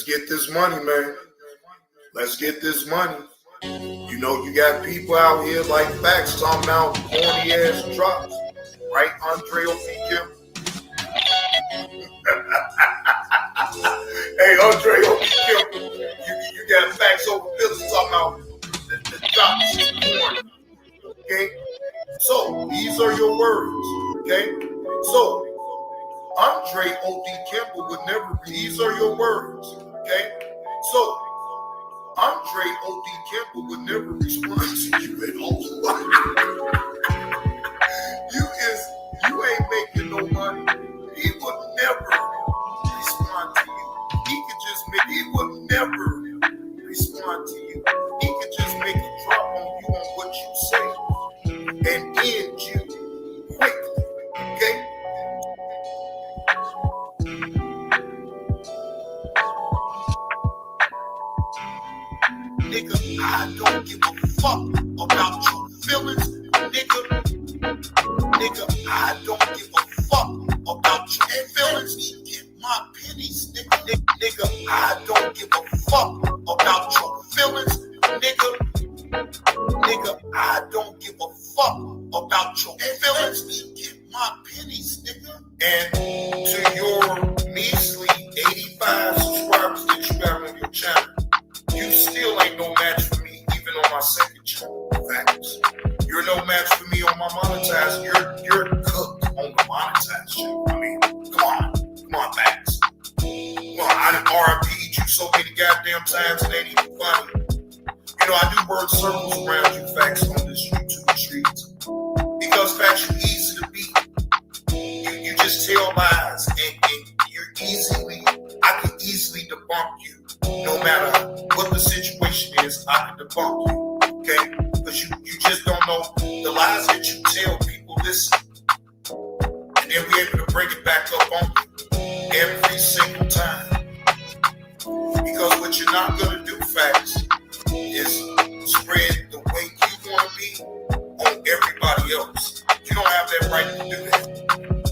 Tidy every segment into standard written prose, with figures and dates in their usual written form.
Let's get this money, man. Let's get this money. You know, you got people out here like Facts talking about corny ass drops. Right, Andre O'Keefe? Hey, Andre O'Keefe, you got Facts over Phillies talking about the drops is corny. Okay? So, these are your words. Okay? So, Andre O.D. Campbell would never, these are your words. Okay? So, Andre O.D. Campbell would never respond to you at all. You ain't making no money. He would never respond to you. He would never respond to you. He could just make a drop on you on what you say and end you quickly. Okay? Nigga, I don't give a fuck about your feelings, nigga. Nigga, I don't give a fuck about your feelings. Get my pennies, nigga. Nigga, I don't give a fuck about your feelings, nigga. Nigga, I don't give a fuck about your feelings. Get my pennies, nigga. And to your measly 85 subscribers that you got on your channel, you still ain't no match for me, even on my second channel. Facts. You're no match for me on my monetized. You're cooked on the monetized channel. I mean, come on, Facts. Come on, I done RIP'd you so many goddamn times it ain't even funny. You know, I do word circles around you, Facts, on this YouTube streets. Because, Facts, you're easy to beat. You just tell lies, and I can easily debunk you. No matter what the situation is, I can debunk you, okay? Because you just don't know the lies that you tell people, listen. And then we're able to bring it back up on you every single time. Because what you're not going to do, Facts, is spread the way you want to be on everybody else. You don't have that right to do that.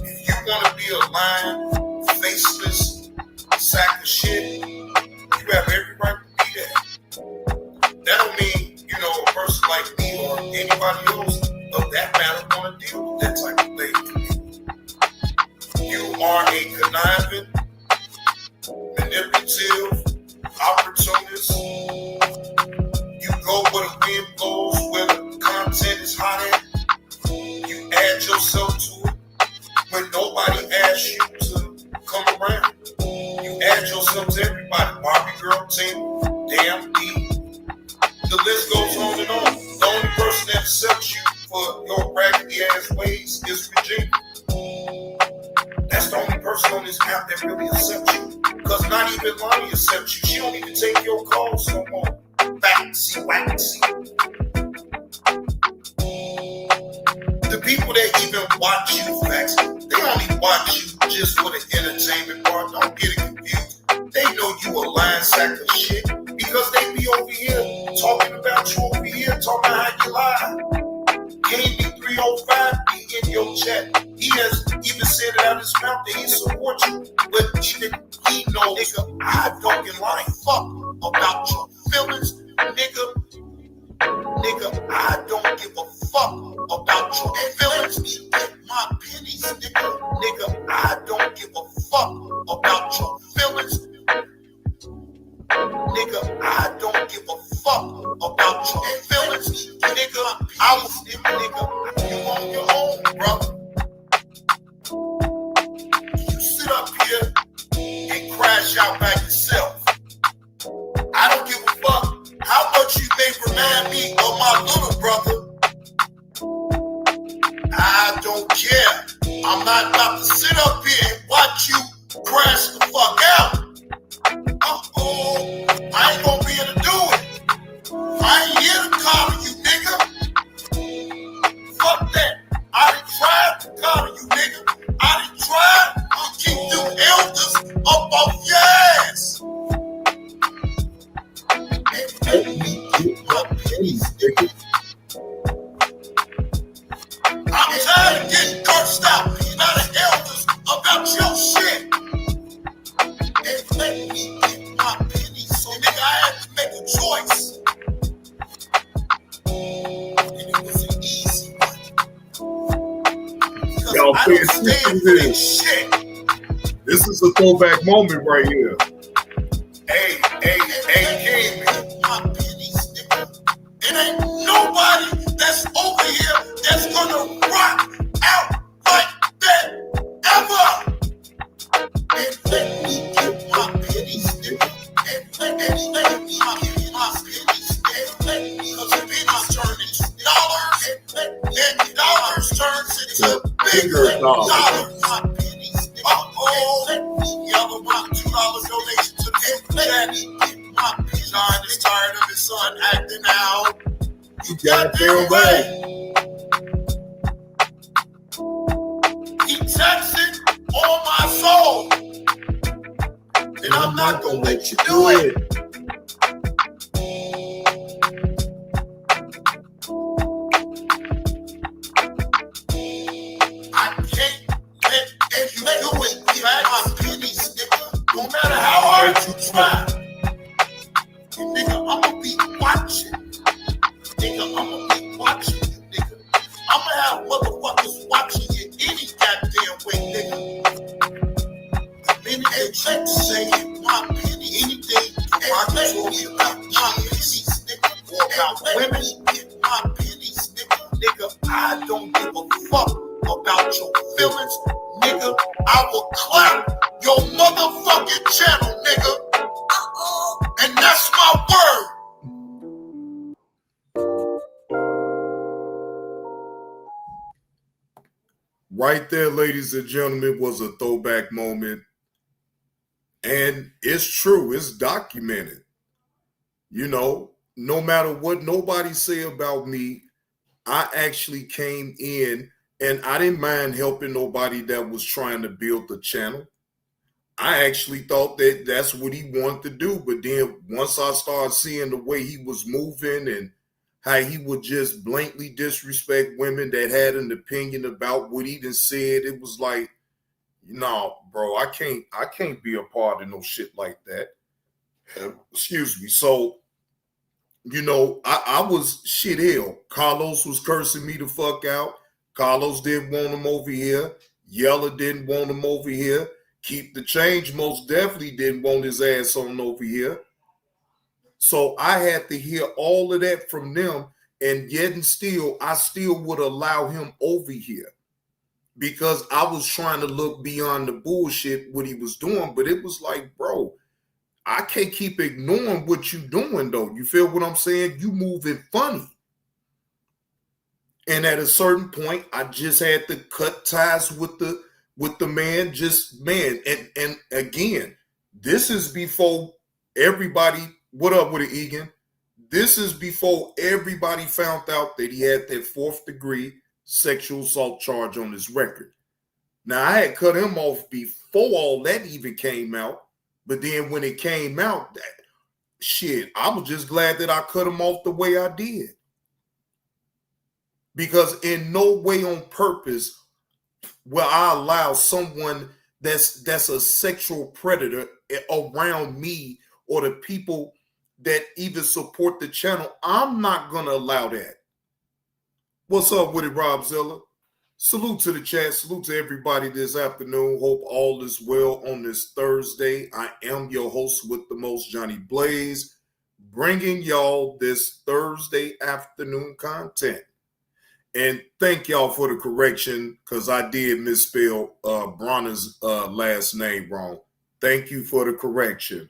If you want to be a lying, faceless sack of shit, you have every right to be that. That don't mean, you know, a person like me or anybody else of that matter want to deal with that type of thing. You are a conniving, manipulative, opportunist. You go where the wind blows, where the content is hot at. You add yourself to it when nobody asks you to come around. You add yourself to everybody. Barbie girl team, damn D. The list goes on and on. The only person that accepts you for your raggedy ass ways is Regina. That's the only person on this app that really accepts you. Because not even Lonnie accepts you. She don't even take your calls no more. Waxy. The people that even watch you, Facts, they only watch you just for the entertainment part. Don't get it confused. They know you a lying sack of shit because they be over here talking about you over here, talking about how you lie. KB305 be in your chat. He has even said it out of his mouth that he supports you, but even he knows, nigga, I don't give a fuck about your feelings, nigga. Nigga, I don't give a fuck about your feelings. Get my pennies, nigga. Nigga, I don't give a fuck about your feelings. Nigga, I don't give a fuck about your feelings. Nigga, I was nigga. You on your own, brother. You sit up here and crash out by yourself. I don't give a fuck how much you may remind me of my little brother. I don't care. I'm not about to sit up here and watch you crash the fuck out. I ain't gonna be able to do it. I ain't here to coddle you, nigga. Fuck that. I done tried to coddle you, nigga. I done tried to keep them elders up off your ass. And let me get my pennies, nigga. I'm tired of getting cursed out by the elders about your shit. And let me get my this? Shit. This is a throwback moment right here. Hey, King, my pennies, nigga. It ain't nobody that's over here that's gonna rock out like that ever. And let me get my pennies, nigga. And let me my pennies, and let me, cause pennies turn into dollars, and dollars turns into bigger dollars. My pennies, nigga. Oh, let me yell about $2 donation to the daddy. My pennies. John is tired of his son acting out. You got their way. He taxing on my soul. And I'm not gonna let you do it. I can't let you do it. Give my pennies, nigga. No matter how hard you try. And nigga, I'ma be watching. Nigga, I'ma be watching you, nigga. I'ma have motherfuckers watching you any goddamn way, nigga. Many they check to say my penny, anything I told you about my pennies, nigga. Or about women, my pennies, nigga. Nigga, I don't give a fuck about your feelings, nigga. I will clap your motherfucking channel, nigga. And that's my word. Right there, ladies and gentlemen, was a throwback moment. And it's true, it's documented. You know, no matter what nobody say about me, I actually came in and I didn't mind helping nobody that was trying to build the channel. I actually thought that that's what he wanted to do. But then once I started seeing the way he was moving and how he would just blatantly disrespect women that had an opinion about what he done said, it was like, no, bro, I can't be a part of no shit like that. Excuse me. So, you know, I was shit hell. Carlos was cursing me the fuck out. Carlos didn't want him over here. Yella didn't want him over here. Keep the Change most definitely didn't want his ass on over here. So I had to hear all of that from them, and yet and still, I still would allow him over here because I was trying to look beyond the bullshit what he was doing. But it was like, bro, I can't keep ignoring what you doing though. You feel what I'm saying? You moving funny. And at a certain point, I just had to cut ties with the man. Just man, and again, this is before everybody. What up with it, Egan? This is before everybody found out that he had that 4th degree sexual assault charge on his record. Now I had cut him off before all that even came out. But then when it came out, that shit, I was just glad that I cut him off the way I did. Because in no way on purpose will I allow someone that's a sexual predator around me or the people that even support the channel. I'm not going to allow that. What's up with it, Rob Zilla? Salute to the chat. Salute to everybody this afternoon. Hope all is well on this Thursday. I am your host with the most, Johnny Blaze, bringing y'all this Thursday afternoon content. And thank y'all for the correction because I did misspell Broner's last name wrong. Thank you for the correction.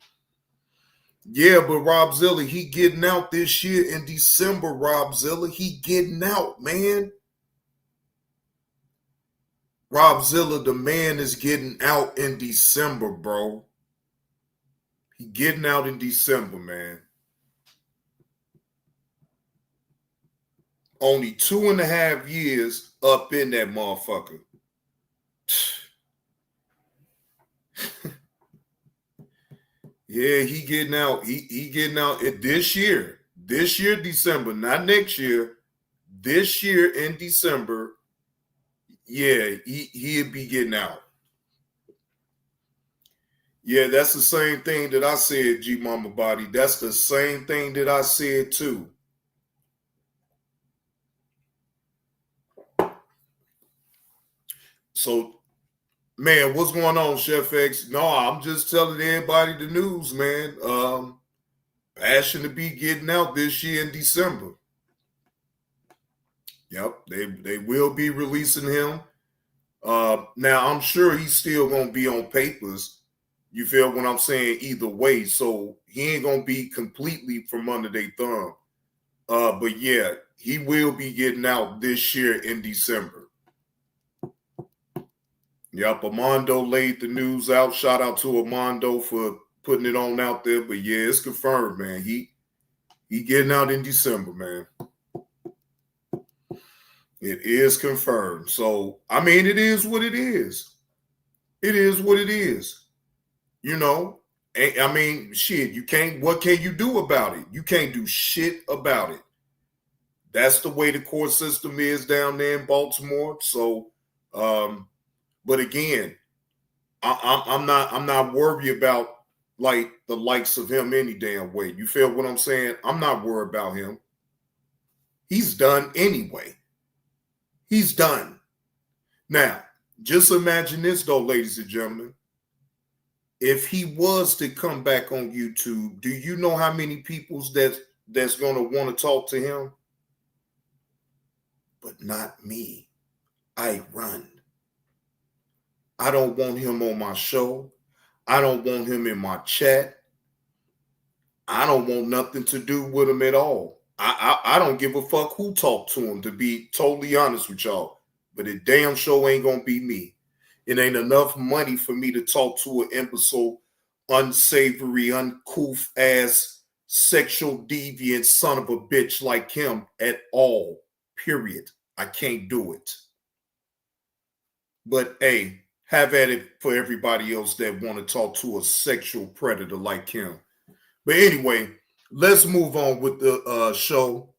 Yeah, but Rob Zilla, he getting out this year in December, Rob Zilla. He getting out, man. Rob Zilla, the man is getting out in December, bro. He getting out in December, man. Only 2.5 years up in that motherfucker. Yeah, he getting out. He getting out this year. This year, December, not next year. This year in December, yeah, he'd be getting out. Yeah, that's the same thing that I said, G Mama Body. That's the same thing that I said too. So Man, what's going on, Chef X? No, I'm just telling everybody the news, man. Passion to be getting out this year in December. Yep, they will be releasing him. Now I'm sure he's still gonna be on papers. You feel what I'm saying? Either way, so he ain't gonna be completely from under their thumb. But yeah, he will be getting out this year in December. Yep, Armando laid the news out. Shout out to Armando for putting it on out there. But yeah, it's confirmed, man. He getting out in December, man. It is confirmed. So I mean, it is what it is. It is what it is. You know, I mean, shit. You can't. What can you do about it? You can't do shit about it. That's the way the court system is down there in Baltimore. So, but again, I'm not worried about like the likes of him any damn way. You feel what I'm saying? I'm not worried about him. He's done anyway. He's done. Now, just imagine this though, ladies and gentlemen. If he was to come back on YouTube, do you know how many people's that's going to want to talk to him? But not me. I run. I don't want him on my show. I don't want him in my chat. I don't want nothing to do with him at all. I don't give a fuck who talked to him, to be totally honest with y'all. But it damn sure ain't gonna be me. It ain't enough money for me to talk to an imbecile, unsavory, uncouth ass, sexual deviant son of a bitch like him at all. Period. I can't do it. But hey, have at it for everybody else that want to talk to a sexual predator like him. But anyway, let's move on with the show.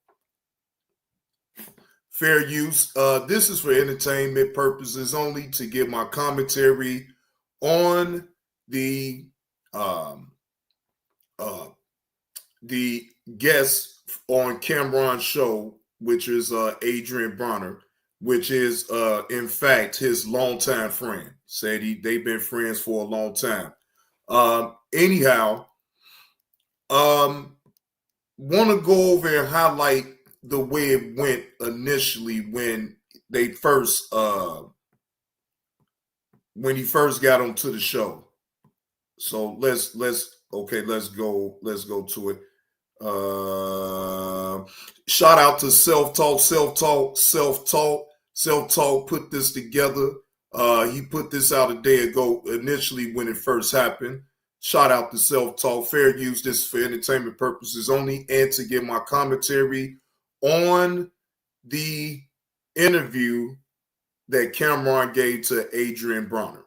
Fair use. This is for entertainment purposes only, to give my commentary on the guest on Cameron's show, which is Adrian Broner, which is in fact his longtime friend. Said they've been friends for a long time. Anyhow, want to go over and highlight the way it went initially when they first when he first got onto the show. So let's go to it. Shout out to Self-Talk put this together. He put this out a day ago initially when it first happened. Shout out to Self-Talk. Fair use. This is for entertainment purposes only, and to give my commentary on the interview that Cameron gave to Adrian Broner.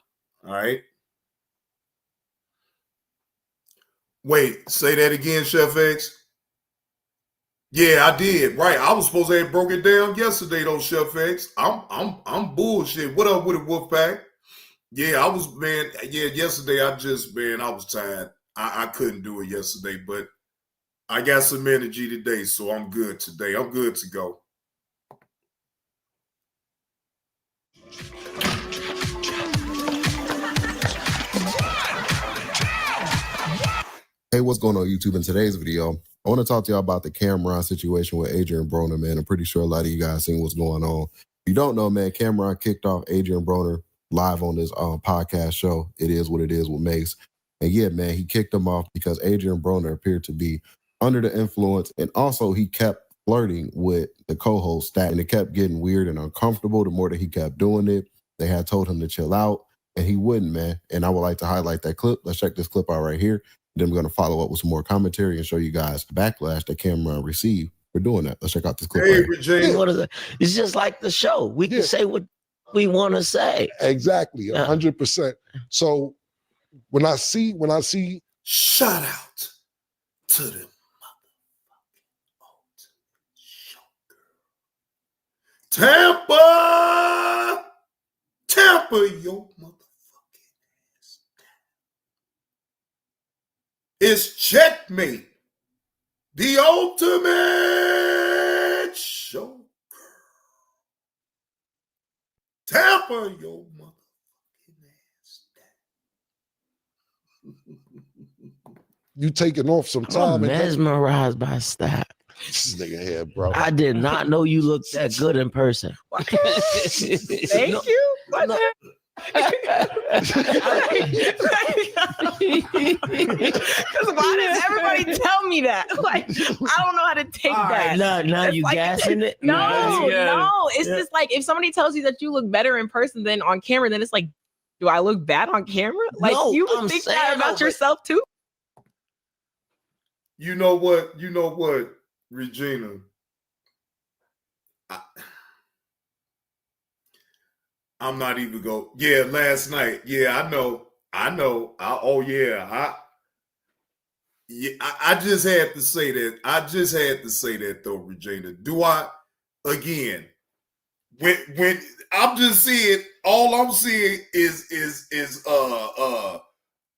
All right. Wait, say that again, Chef X. Yeah, I did. Right. I was supposed to have broke it down yesterday, though, Chef X. I'm bullshit. What up with it, Wolfpack? Yeah, I was, man. Yeah, yesterday I was tired. I couldn't do it yesterday, but I got some energy today, so I'm good today. I'm good to go. Hey, what's going on, YouTube? In today's video, I want to talk to y'all about the Cameron situation with Adrian Broner, man. I'm pretty sure a lot of you guys seen what's going on. If you don't know, man, Cameron kicked off Adrian Broner live on this podcast show. It is what it is with Mace. And yeah, man, he kicked him off because Adrian Broner appeared to be under the influence, and also he kept flirting with the co-host Stat, and it kept getting weird and uncomfortable the more that he kept doing it. They had told him to chill out, and he wouldn't, man. And I would like to highlight that clip. Let's check this clip out right here. Then we're going to follow up with some more commentary and show you guys the backlash that Cameron received for doing that. Let's check out this clip. Hey, right James. What is it? It's just like the show. We can say what we want to say. Exactly, 100%. So when I see, shout out to the motherfucking ultimate showgirl, Tampa, your motherfucking ass down. It's Checkmate, the ultimate showgirl. Tampa, your motherfucking You taking off some time. I'm mesmerized by style. This nigga here, bro. I did not know you looked that good in person. Thank you. What no. Because why does everybody tell me that? Like, I don't know how to take that. Now you like, gassing it? No. It's just like if somebody tells you that you look better in person than on camera, then it's like, do I look bad on camera? Like you would think that about yourself too. You know what, Regina? I'm not even go. Yeah, last night. Yeah, I know. I just had to say that. I just had to say that though, Regina. Do I again? When I'm just seeing, all I'm seeing is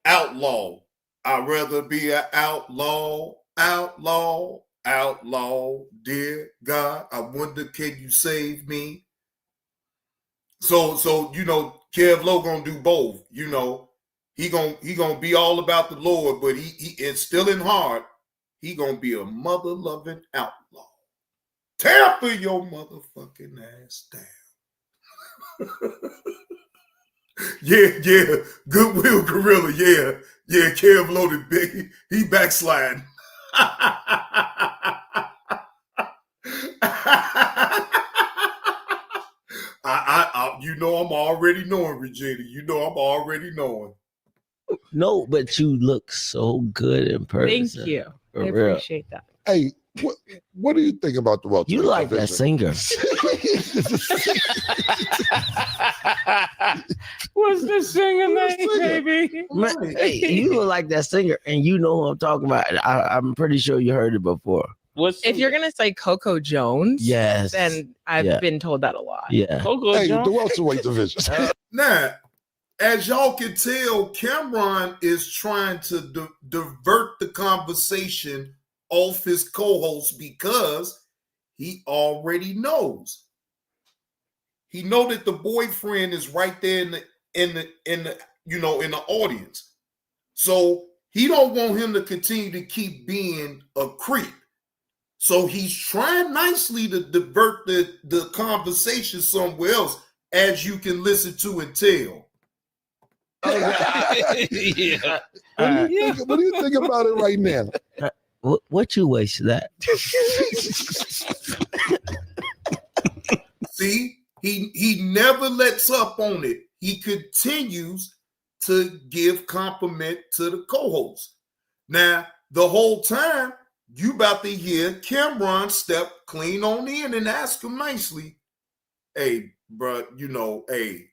outlaw. I'd rather be an outlaw. Dear God, I wonder, can you save me? So Kev Lowe gonna do both. He gonna be all about the Lord, but he is still in heart. He gonna be a mother loving outlaw. Tamper your motherfucking ass down. yeah. Goodwill Gorilla. Yeah. Kev Lowe the big. He backsliding. I'm already knowing, Regina. I'm already knowing. No, but you look so good in person. Thank you. For I real. appreciate that. Hey, what do you think about the welterweight? You like that singer. What's the singer name, baby? Man, hey, you look like that singer, and you know who I'm talking about. I'm pretty sure you heard it before. If you're gonna say Coco Jones, yes, then I've been told that a lot. Yeah, Coco Jones. The welterweight division. Now, as y'all can tell, Cameron is trying to divert the conversation off his co-host because he already knows. He know that the boyfriend is right there in the audience, so he don't want him to continue to keep being a creep. So he's trying nicely to divert the conversation somewhere else, as you can listen to and tell. Yeah. What do you think about it right now? What you waste that? See, he never lets up on it. He continues to give compliment to the co-host. Now, the whole time, you about to hear Cameron step clean on in and ask him nicely, hey, bro, a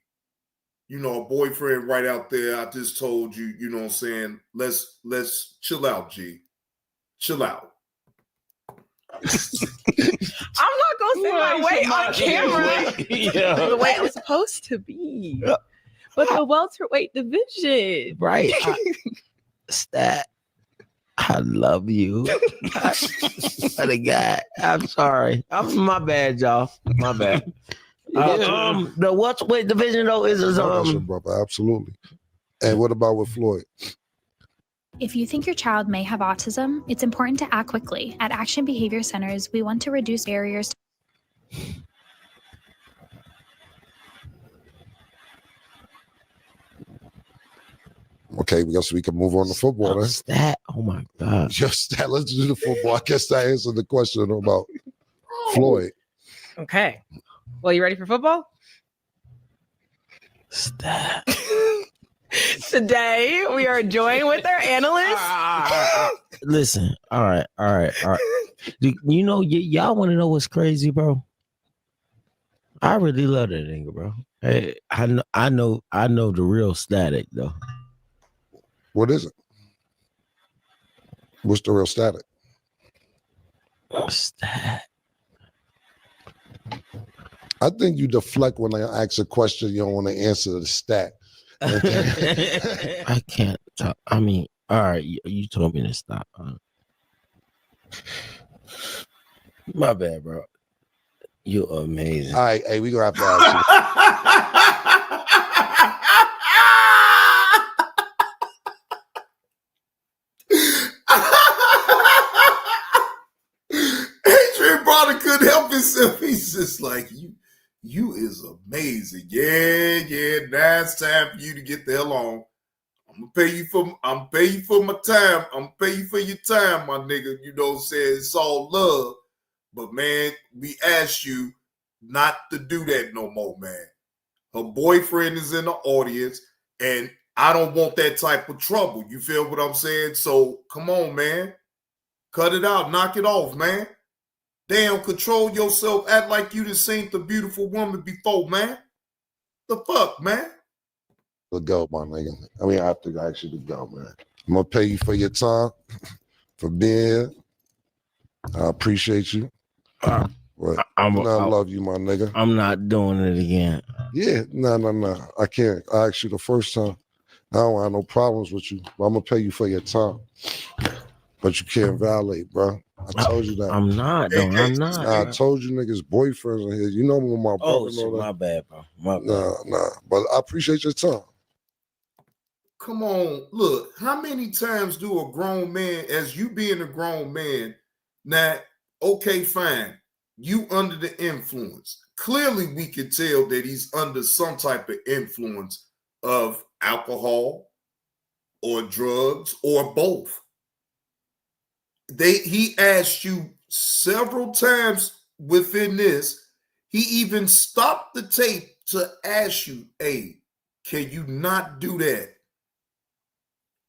boyfriend right out there, I just told you, you know what I'm saying? Let's chill out, G. Chill out. I'm not gonna say my way on camera the way it was supposed to be. But the welterweight division. Right. Stat. I love you. What a guy. I'm sorry. My bad, y'all. My bad. The welterweight division though is brother, absolutely. And what about with Floyd? If you think your child may have autism, it's important to act quickly. At Action Behavior Centers, we want to reduce barriers. Okay, we guess we can move on to football then. Stat. Oh my God. Just that. Let's do the football. I guess that answered the question about Floyd. Okay. Well, you ready for football? Stat. Today we are joined with our analyst. Listen, all right. You know, y'all want to know what's crazy, bro? I really love that nigga, bro. Hey, I know the real Static though. What is it? What's the real Static? Stat. I think you deflect when I ask a question you don't want to answer the stat. I can't talk. I mean, all right, you told me to stop. My bad, bro. You're amazing. All right, hey, we gonna have to ask you. himself. He's just like, you is amazing. Yeah. Now it's time for you to get the hell on. I'm gonna pay you for my time. I'm gonna pay you for your time, my nigga. You know what I'm saying? It's all love. But man, we asked you not to do that no more, man. Her boyfriend is in the audience, and I don't want that type of trouble. You feel what I'm saying? So come on, man. Cut it out. Knock it off, man. Damn, control yourself. Act like you done seen the beautiful woman before, man. The fuck, man? The go, my nigga. I mean, I have to ask you to go, man. I'm gonna pay you for your time, for being here. I appreciate you. But I love you, my nigga. I'm not doing it again. Yeah, no. I can't. I asked you the first time. I don't have no problems with you. But I'm gonna pay you for your time. But you can't violate, bro. I told you that. I'm not, though. I'm not. I told you niggas boyfriends are here. You know when my brother shit, my bad, bro. My bad. Nah. But I appreciate your time. Come on, look, how many times do a grown man, as you being a grown man, now, okay, fine, you under the influence. Clearly, we can tell that he's under some type of influence of alcohol or drugs or both. He asked you several times within this. He even stopped the tape to ask you, hey, can you not do that?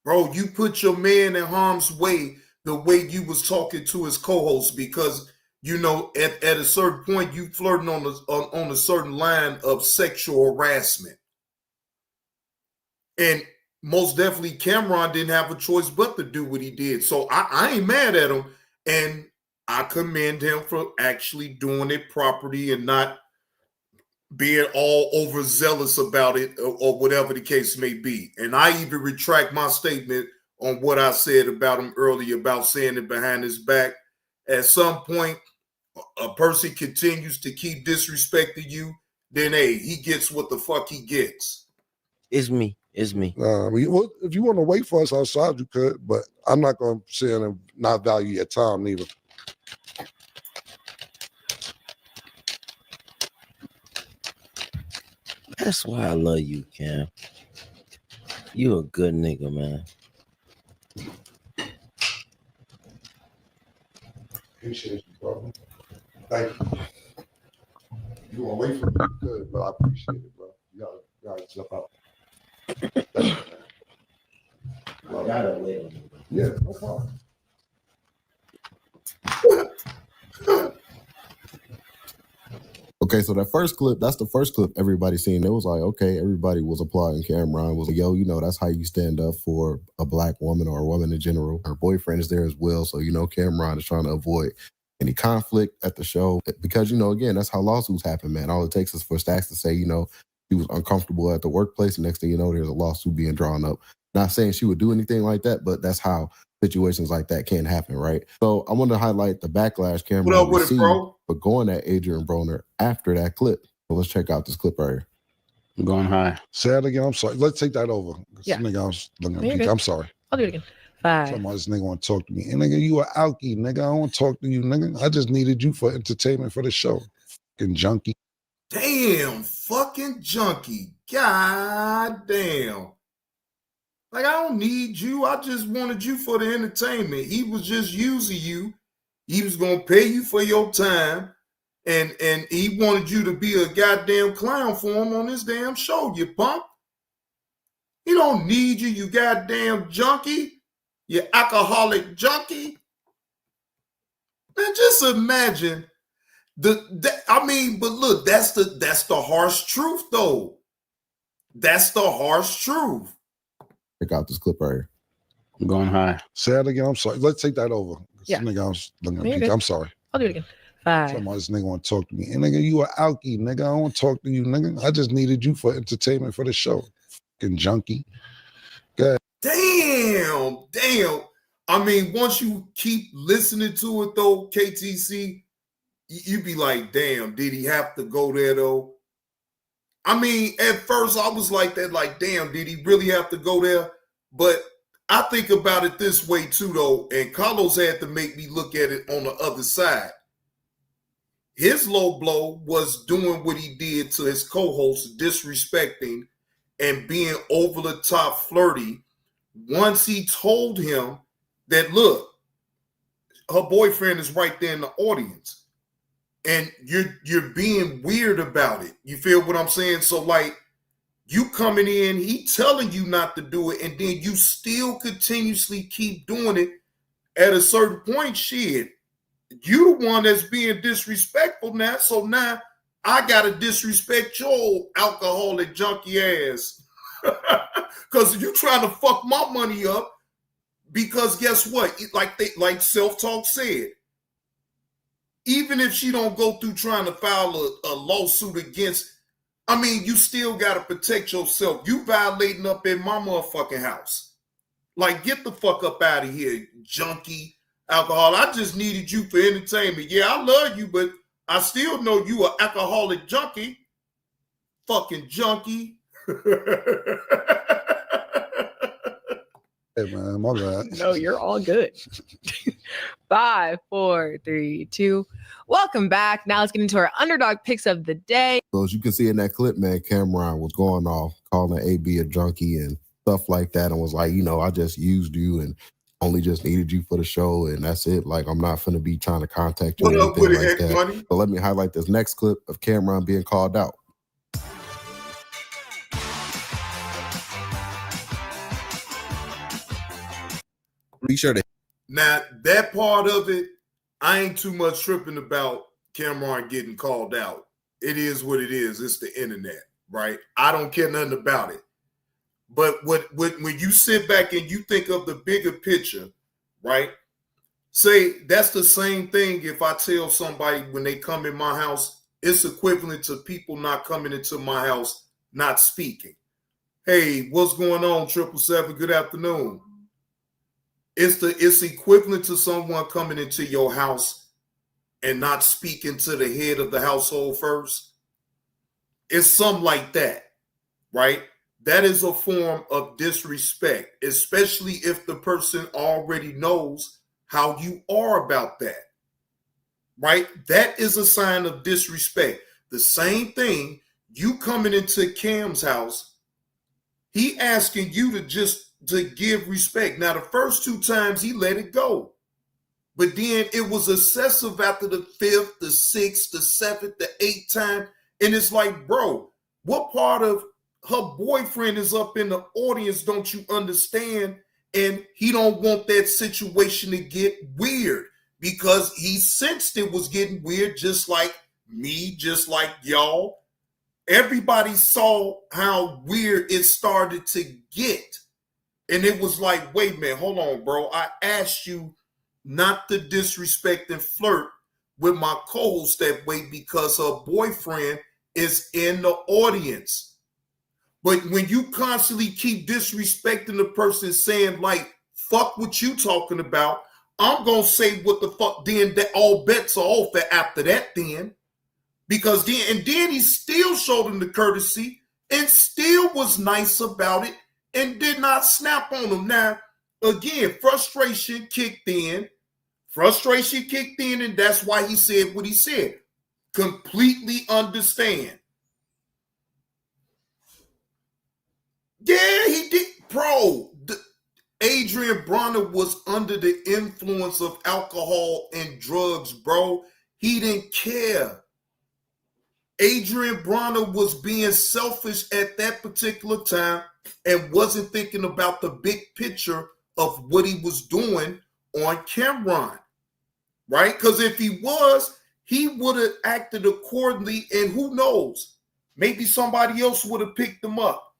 Bro, you put your man in harm's way the way you was talking to his co-host, because you know at a certain point you flirting on a certain line of sexual harassment. And most definitely Cameron didn't have a choice but to do what he did. So I ain't mad at him, and I commend him for actually doing it properly and not being all overzealous about it or whatever the case may be. And I even retract my statement on what I said about him earlier about saying it behind his back. At some point, a person continues to keep disrespecting you, then hey, he gets what the fuck he gets. It's me. Well, if you want to wait for us outside, you could, but I'm not going to sit and not value your time neither. That's why I love you, Cam. You a good nigga, man. Appreciate you, bro. Thank you. You want to wait for me? You could, but I appreciate it, bro. You gotta jump out. Thank you, man. I gotta wait on you. Yeah, no problem. Okay, so that first clip, that's the first clip everybody seen. It was like, okay, everybody was applauding Cameron. Was like, yo, you know, that's how you stand up for a black woman or a woman in general. Her boyfriend is there as well. So, you know, Cameron is trying to avoid any conflict at the show because, you know, again, that's how lawsuits happen, man. All it takes is for Stacks to say, you know, he was uncomfortable at the workplace. The next thing you know, there's a lawsuit being drawn up. Not saying she would do anything like that, but that's how situations like that can happen, right? So I want to highlight the backlash Cameron received for going at Adrian Broner after that clip. So let's check out this clip right here. I'm going high. Say it again. I'm sorry. Let's take that over. Yeah. Nigga, I was looking at I'm sorry. I'll do it again. 5. Somebody, this nigga want to talk to me. And nigga, you a alkie, nigga. I don't want to talk to you, nigga. I just needed you for entertainment for the show. Fucking junkie. Damn, fucking junkie. God damn. Like, I don't need you. I just wanted you for the entertainment. He was just using you. He was going to pay you for your time. And he wanted you to be a goddamn clown for him on this damn show, you punk. He don't need you, you goddamn junkie. You alcoholic junkie. Man, just imagine but look, that's the harsh truth, though. That's the harsh truth. Check out this clip right here. I'm going high. Say it again. I'm sorry. Let's take that over. Yeah. Nigga, I was looking at I'm sorry. I'll do it again. 5. Somebody, this nigga want to talk to me. And nigga, you a alkie, nigga. I don't want to talk to you, nigga. I just needed you for entertainment for the show. Fucking junkie. Go ahead. Damn. I mean, once you keep listening to it, though, KTC, you be like, damn, did he have to go there, though? I mean, at first I was like that, like, damn, did he really have to go there? But I think about it this way, too, though, and Carlos had to make me look at it on the other side. His low blow was doing what he did to his co-host, disrespecting and being over the top flirty. Once he told him that, look, her boyfriend is right there in the audience, and you're being weird about it. You feel what I'm saying? So like, you coming in, he telling you not to do it, and then you still continuously keep doing it. At a certain point, shit, you the one that's being disrespectful now. So now I gotta disrespect your alcoholic junkie ass. Because you trying to fuck my money up. Because guess what? Like Self-Talk said, even if she don't go through trying to file a lawsuit against, I mean, you still gotta protect yourself. You violating up in my motherfucking house. Like, get the fuck up out of here, junkie. Alcohol. I just needed you for entertainment. Yeah, I love you, but I still know you an alcoholic junkie. Fucking junkie. Hey man, my bad. No, you're all good. 5, 4, 3, 2. Welcome back. Now let's get into our underdog picks of the day. So as you can see in that clip, man, Cameron was going off, calling AB a junkie and stuff like that, and was like, you know, I just used you and only just needed you for the show, and that's it. Like, I'm not finna be trying to contact you or anything like that. Money? But let me highlight this next clip of Cameron being called out. Be sure to. Now, that part of it, I ain't too much tripping about Cameron getting called out. It is what it is. It's the internet, right? I don't care nothing about it. But when you sit back and you think of the bigger picture, right? Say that's the same thing if I tell somebody when they come in my house, it's equivalent to people not coming into my house, not speaking. Hey, what's going on, 777? Good afternoon. It's equivalent to someone coming into your house and not speaking to the head of the household first. It's something like that, right? That is a form of disrespect, especially if the person already knows how you are about that, right? That is a sign of disrespect. The same thing, you coming into Cam's house, he asking you to give respect. Now, the first 2 times he let it go, but then it was excessive after the 5th, the 6th, the 7th, the 8th time. And it's like, bro, what part of her boyfriend is up in the audience, don't you understand? And he don't want that situation to get weird because he sensed it was getting weird, just like me, just like y'all. Everybody saw how weird it started to get. And it was like, wait a minute, hold on, bro. I asked you not to disrespect and flirt with my co-host that way because her boyfriend is in the audience. But when you constantly keep disrespecting the person, saying like, fuck what you talking about, I'm going to say what the fuck, then that all bets are off after that then. Because then he still showed him the courtesy and still was nice about it and did not snap on him. Now, again, frustration kicked in, and that's why he said what he said. Completely understand. Yeah, he did. Bro, Adrian Broner was under the influence of alcohol and drugs, bro. He didn't care. Adrian Broner was being selfish at that particular time and wasn't thinking about the big picture of what he was doing on Cameron, right? Because if he was, he would have acted accordingly, and who knows, maybe somebody else would have picked him up.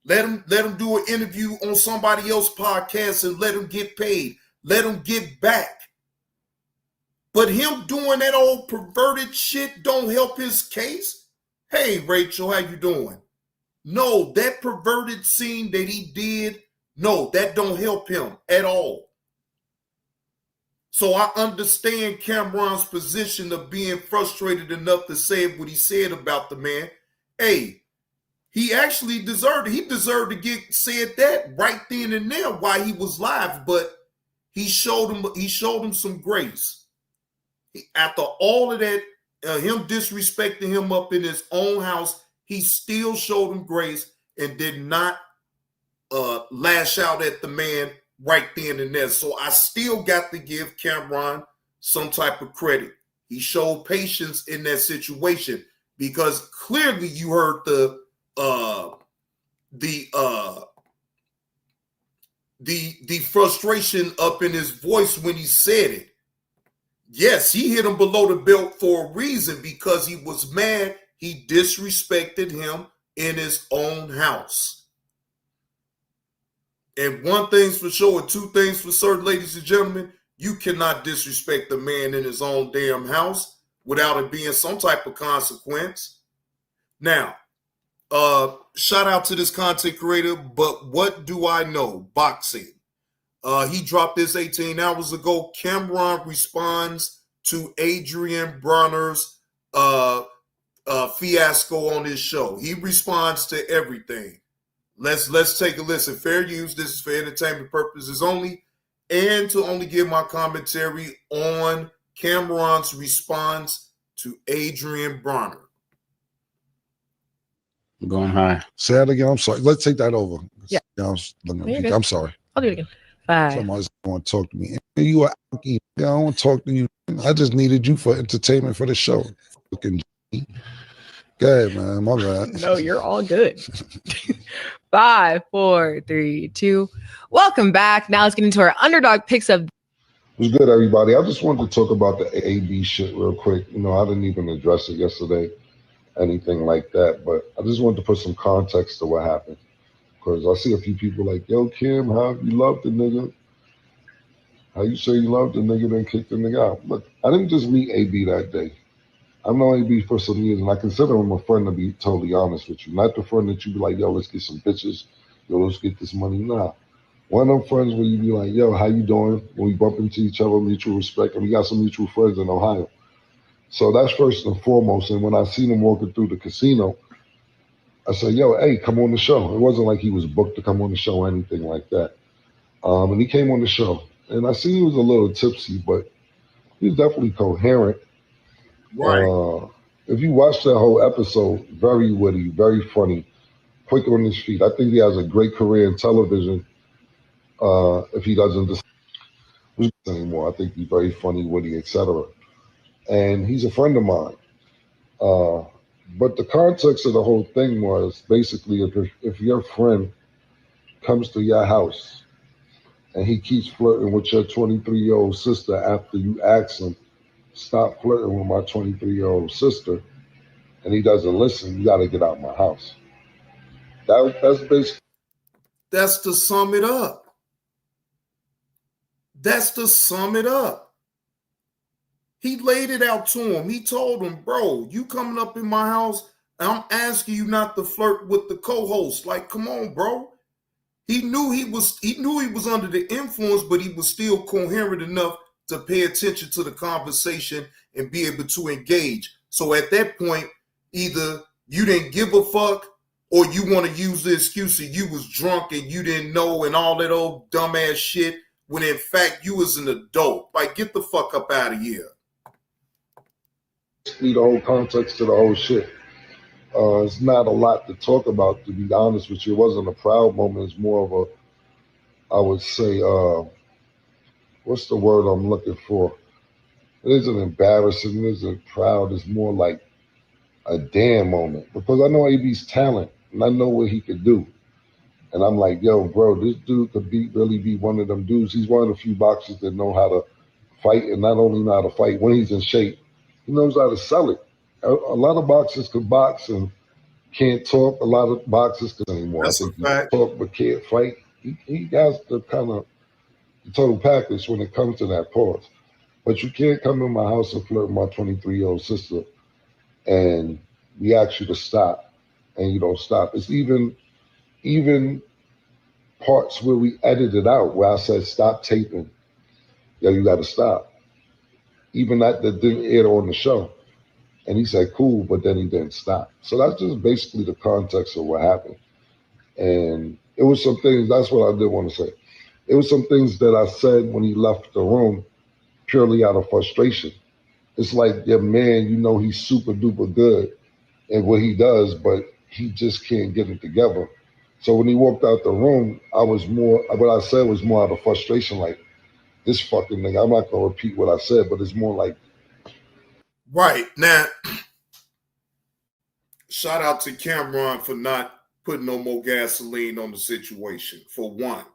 Let him do an interview on somebody else's podcast and let him get paid. Let him get back. But him doing that old perverted shit don't help his case. Hey, Rachel, how you doing? No, that perverted scene that he did, no, that don't help him at all. So I understand Cameron's position of being frustrated enough to say what he said about the man. Hey, he actually deserved it. He deserved to get said that right then and there while he was live, but he showed him some grace. After all of that, him disrespecting him up in his own house, he still showed him grace and did not lash out at the man right then and there. So I still got to give Cameron some type of credit. He showed patience in that situation because clearly you heard the frustration up in his voice when he said it. Yes, he hit him below the belt for a reason because he was mad. He disrespected him in his own house. And one thing's for sure, and two things for certain, ladies and gentlemen, you cannot disrespect the man in his own damn house without it being some type of consequence. Now, shout out to this content creator, but what do I know? Boxing. He dropped this 18 hours ago. Cameron responds to Adrian Broner's fiasco on his show. He responds to everything. Let's take a listen. Fair use. This is for entertainment purposes only, and to only give my commentary on Cameron's response to Adrian Broner. I'm going high. Say that again. I'm sorry. Let's take that over. Yeah. I'm sorry. I'll do it again. 5. Somebody's going to talk to me. You are I don't want to talk to you. I just needed you for entertainment for the show. Fucking go ahead, man. My bad. No, you're all good. 5, 4, 3, 2. Welcome back. Now let's get into our underdog picks of. What's good, everybody? I just wanted to talk about the AB shit real quick. You know, I didn't even address it yesterday, anything like that. But I just wanted to put some context to what happened. Because I see a few people like, yo, Kim, how you love the nigga? How you say you love the nigga, then kick the nigga out? Look, I didn't just meet AB that day. I've known AB for some years, and I consider him a friend, to be totally honest with you. Not the friend that you be like, yo, let's get some bitches. Yo, let's get this money. Nah. One of them friends where you be like, yo, how you doing? When we bump into each other, mutual respect. And we got some mutual friends in Ohio. So that's first and foremost. And when I seen him walking through the casino, I said, yo, hey, come on the show. It wasn't like he was booked to come on the show or anything like that. And he came on the show. And I seen he was a little tipsy, but he was definitely coherent. Right. If you watch that whole episode, very witty, very funny, quick on his feet. I think he has a great career in television. If he doesn't anymore, I think he's very funny, witty, etc. And he's a friend of mine. But the context of the whole thing was basically if your friend comes to your house and he keeps flirting with your 23-year-old sister after you ask him, stop flirting with my 23-year-old sister, and he doesn't listen, you got to get out of my house. That's basically. That's to sum it up. That's to sum it up. He laid it out to him. He told him, bro, you coming up in my house, I'm asking you not to flirt with the co-host. Like, come on, bro. He knew he was under the influence, but he was still coherent enough to pay attention to the conversation and be able to engage. So at that point, either you didn't give a fuck or you want to use the excuse that you was drunk and you didn't know and all that old dumbass shit when in fact you was an adult. Like, get the fuck up out of here. The whole context to the whole shit. It's not a lot to talk about, to be honest with you. It wasn't a proud moment. It's more of a, I would say, what's the word I'm looking for? It isn't embarrassing. It isn't proud. It's more like a damn moment. Because I know AB's talent, and I know what he could do. And I'm like, yo, bro, this dude could really be one of them dudes. He's one of the few boxers that know how to fight, and not only know how to fight, when he's in shape, he knows how to sell it. A lot of boxers could box and can't talk. A lot of boxers can anymore. That's I think a fact. he talk but can't fight. He has the kind of the total package when it comes to that pause. But you can't come in my house and flirt with my 23-year-old sister and we ask you to stop and you don't stop. It's even parts where we edited out where I said stop taping. Yo, you got to stop. Even that didn't air on the show. And he said, cool, but then he didn't stop. So that's just basically the context of what happened. And it was some things, that's what I did want to say. It was some things that I said when he left the room purely out of frustration. it's like your man, you know, he's super duper good in what he does, but he just can't get it together. So when he walked out the room, what I said was more out of frustration, like, this fucking nigga, I'm not gonna repeat what I said, but it's more like. Right. Now, shout out to Cameron for not putting no more gasoline on the situation, for one.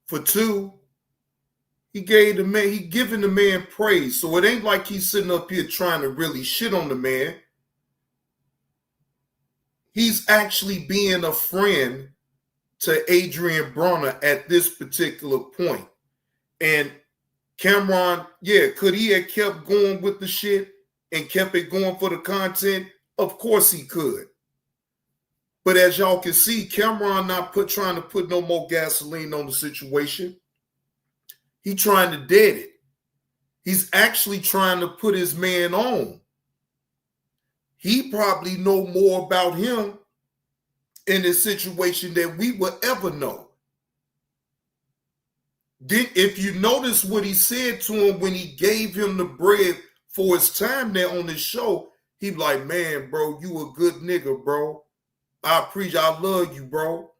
For two, he giving the man praise. So it ain't like he's sitting up here trying to really shit on the man. He's actually being a friend to Adrian Broner at this particular point. And Cameron, yeah, could he have kept going with the shit and kept it going for the content? Of course he could. But as y'all can see, Cameron not trying to put no more gasoline on the situation. He trying to dead it. He's actually trying to put his man on. He probably know more about him in this situation than we will ever know. If you notice what he said to him when he gave him the bread for his time there on his show, he like, man, bro, you a good nigga, bro. I appreciate, I love you, bro.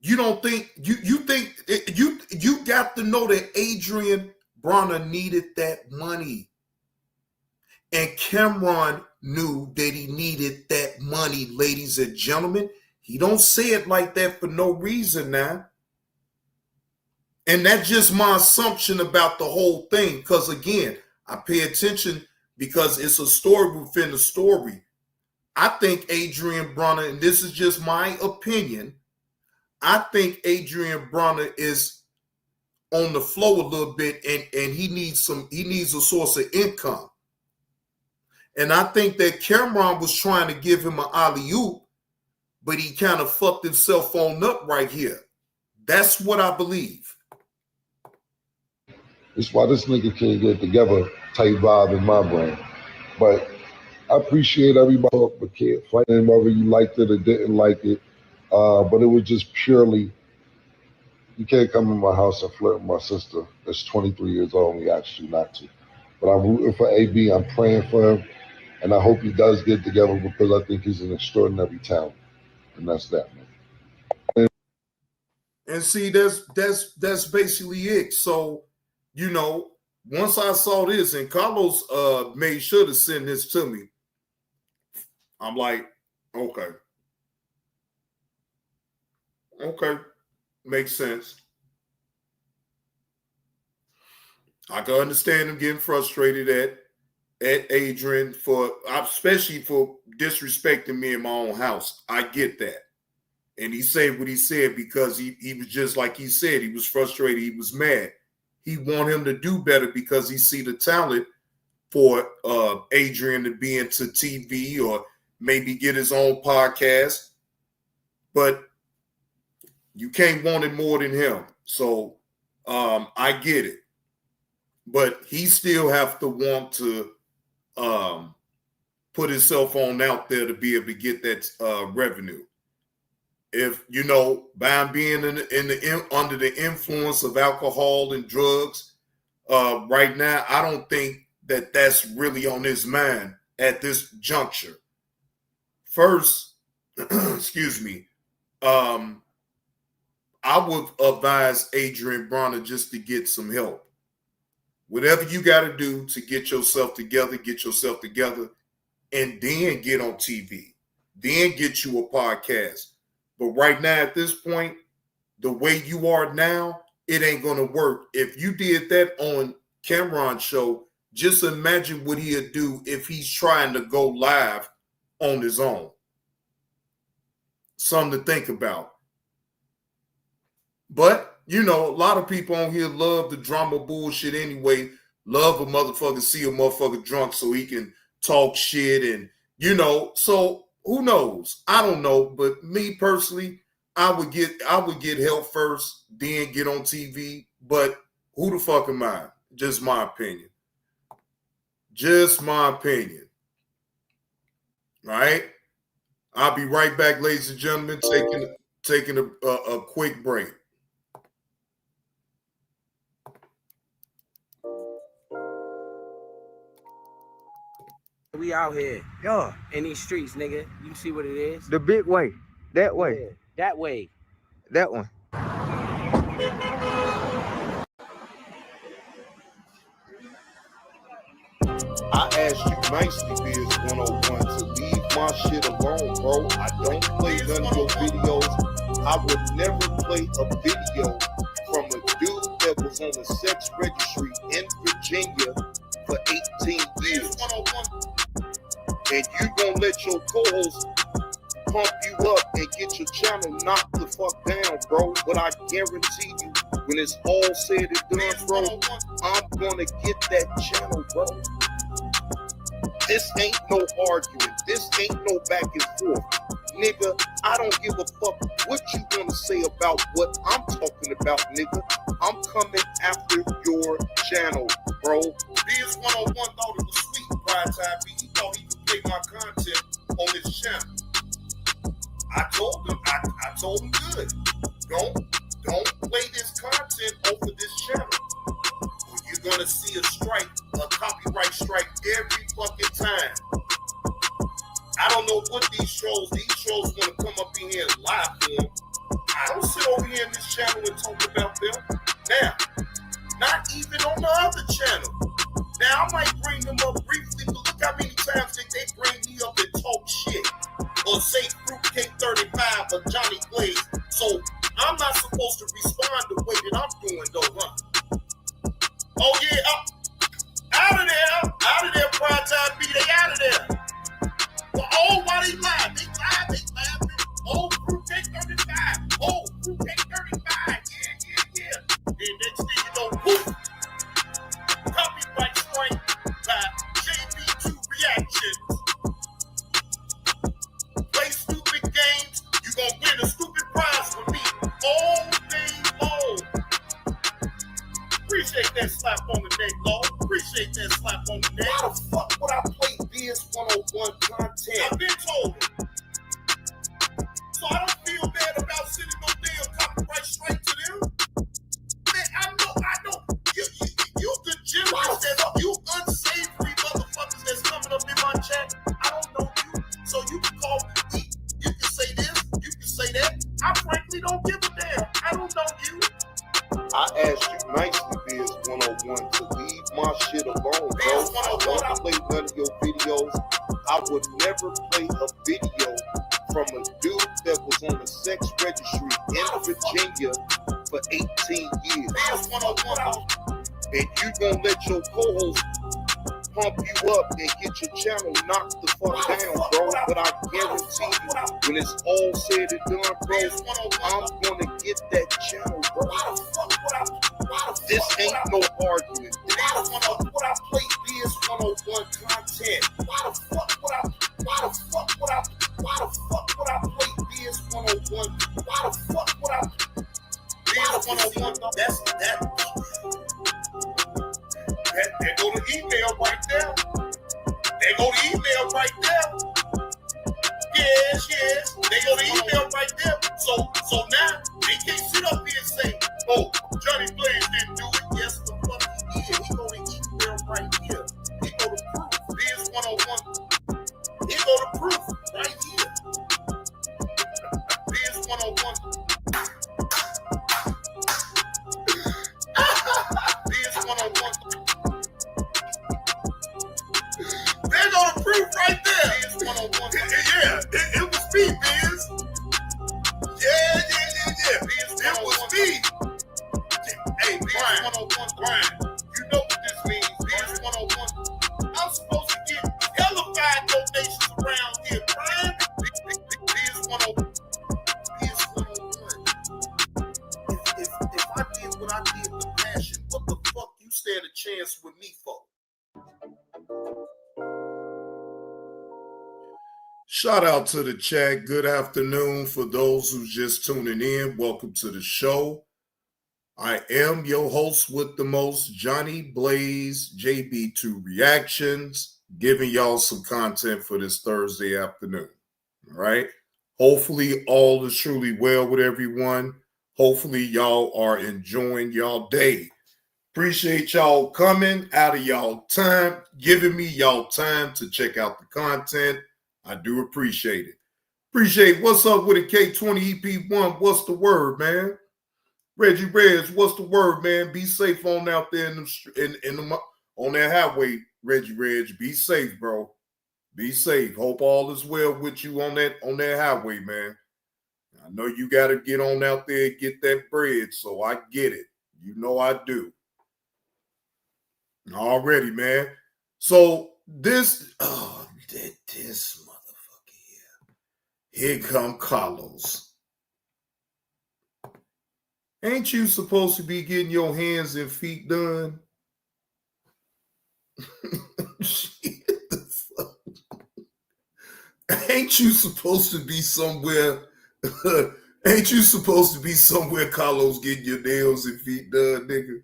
You don't think, you think, you got to know that Adrian Broner needed that money. And Cameron knew that he needed that money, ladies and gentlemen. He don't say it like that for no reason now. And that's just my assumption about the whole thing. Because again, I pay attention because it's a story within a story. I think Adrian Broner, and this is just my opinion, I think Adrian Broner is on the flow a little bit and he needs a source of income. And I think that Cameron was trying to give him an alley-oop, but he kind of fucked himself on up right here. That's what I believe. It's why this nigga can't get together type vibe in my brain. But I appreciate everybody, but can't fight him whether you liked it or didn't like it. But it was just purely, you can't come in my house and flirt with my sister that's 23 years old and we asked you not to. But I'm rooting for AB. I'm praying for him. And I hope he does get together because I think he's an extraordinary talent. And that's that, man. And see, that's basically it. So, you know, once I saw this, and Carlos made sure to send this to me, I'm like, okay. Okay. Makes sense. I can understand him getting frustrated at Adrian especially for disrespecting me in my own house. I get that. And he said what he said because he was just like he said, he was frustrated, he was mad. He want him to do better because he see the talent for Adrian to be into TV or maybe get his own podcast. But you can't want it more than him. So I get it. But he still have to want to put himself on out there to be able to get that revenue. If you know, by being under the influence of alcohol and drugs, right now, I don't think that that's really on his mind at this juncture. First, excuse me, I would advise Adrian Broner just to get some help. Whatever you got to do to get yourself together, and then get on TV, then get you a podcast. But right now, at this point, the way you are now, it ain't going to work. If you did that on Cameron's show, just imagine what he'd do if he's trying to go live on his own. Something to think about. But, you know, a lot of people on here love the drama bullshit anyway. Love a motherfucker see a motherfucker drunk so he can talk shit and, you know, so who knows? I don't know. But me personally, I would get help first, then get on TV. But who the fuck am I? Just my opinion. Just my opinion. All right? I'll be right back, ladies and gentlemen, taking a quick break. we out here. Yeah. In these streets, nigga. You see what it is? The big way. That way. Yeah, that way. That one. I asked you nicely, Biz 101, to leave my shit alone, bro. I don't play none of your videos. I would never play a video from a dude that was on the sex registry in Virginia for 18 years. And you gonna let your co-host pump you up and get your channel knocked the fuck down, bro. But I guarantee you, when it's all said and done, bro, I'm gonna get that channel, bro. This ain't no arguing. This ain't no back and forth. Nigga, I don't give a fuck what you want to say about what I'm talking about, nigga. I'm coming after your channel, bro. Biz 101 thought it was sweet, Pride Time B. He thought he could play my content on his channel. I told him good. Don't play this content over this channel. You're gonna see a strike, a copyright strike every fucking time. I don't know what these trolls wanna come up in here and lie for them. I don't sit over here in this channel and talk about them. Now, not even on the other channel. Now, I might bring them up briefly, but look how many times they bring me up and talk shit. Or say Fruitcake 35 or Johnny Blaze. So, I'm not supposed to respond the way that I'm doing though, huh? Oh yeah, out of there, Pride Time B, they out of there. Well, oh, why they live? They live. Oh, Fruitcake 35. Oh, Fruitcake 35. Yeah. Then next thing you know, whoop. Copyright strike by JB2 Reactions. Play stupid games, you gonna win a stupid prize with me all day long. Appreciate that slap on the neck, Lord. Appreciate that slap on the neck. Why the fuck would I play Biz 101 content? I've been told it. So I don't feel bad about sending no damn copyright straight to them. Man, I know. You degenerates, you unsavory motherfuckers that's coming up in my chat. I don't know you. So you can call me. You can say this. You can say that. I frankly don't give a damn. I don't know you. I asked you nicely, Biz 101, to leave my shit alone, bro. I don't play none of your videos. I would never play a video from a dude that was on the sex registry in Virginia for 18 years. And you gonna let your co-host pump you up and get your channel knocked the fuck down, bro. But I guarantee you, when it's all said and done, bro, I'm gonna get that channel, bro. This ain't no argument. Why the fuck would I play Biz 101 content? Why the fuck would I play Biz 101? Why the fuck would I? Biz 101, there go the email right there. There go the email right there. Yes. They go the email right there. So now they can't sit up here and say, oh, Johnny Blaze didn't do it. Yes, the fuck he did. He go the email right here. He go the proof. Biz 101. He go the proof right here. Biz 101. Biz 101. There go the proof right there. Biz 101. Yeah, it was me, Biz. Yeah. Biz, it was me. Hey, Biz 101, Brian. You know what this means, Biz 101. I'm supposed to get hellified donations around here, Brian. Biz 101. Biz 101. If I did what I did with passion, what the fuck you stand a chance with me for? Shout out to the chat. Good afternoon for those who's just tuning in. Welcome to the show. I am your host with the most, Johnny Blaze, JB2 Reactions, giving y'all some content for this Thursday afternoon. All right. Hopefully all is truly well with everyone. Hopefully y'all are enjoying y'all day. Appreciate y'all coming out of y'all time, giving me y'all time to check out the content. I do appreciate it. Appreciate what's up with a K20 EP1. What's the word, man? Reggie Reds, what's the word, man? Be safe on out there on that highway, Reggie Reg. Be safe, bro. Be safe. Hope all is well with you on that highway, man. I know you got to get on out there and get that bread, so I get it. You know I do. Already, man. So this motherfucker here. Here come Carlos. Ain't you supposed to be getting your hands and feet done? Shit, the fuck? Ain't you supposed to be somewhere? Ain't you supposed to be somewhere, Carlos, getting your nails and feet done, nigga?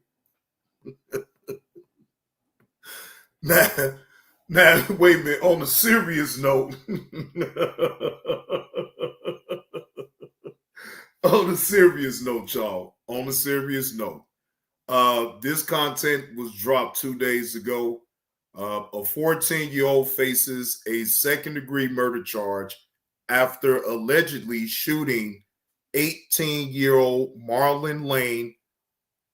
Now, wait a minute. On a serious note, on a serious note, y'all. On a serious note, this content was dropped 2 days ago. A 14-year-old faces a second-degree murder charge after allegedly shooting 18-year-old Marlon Lane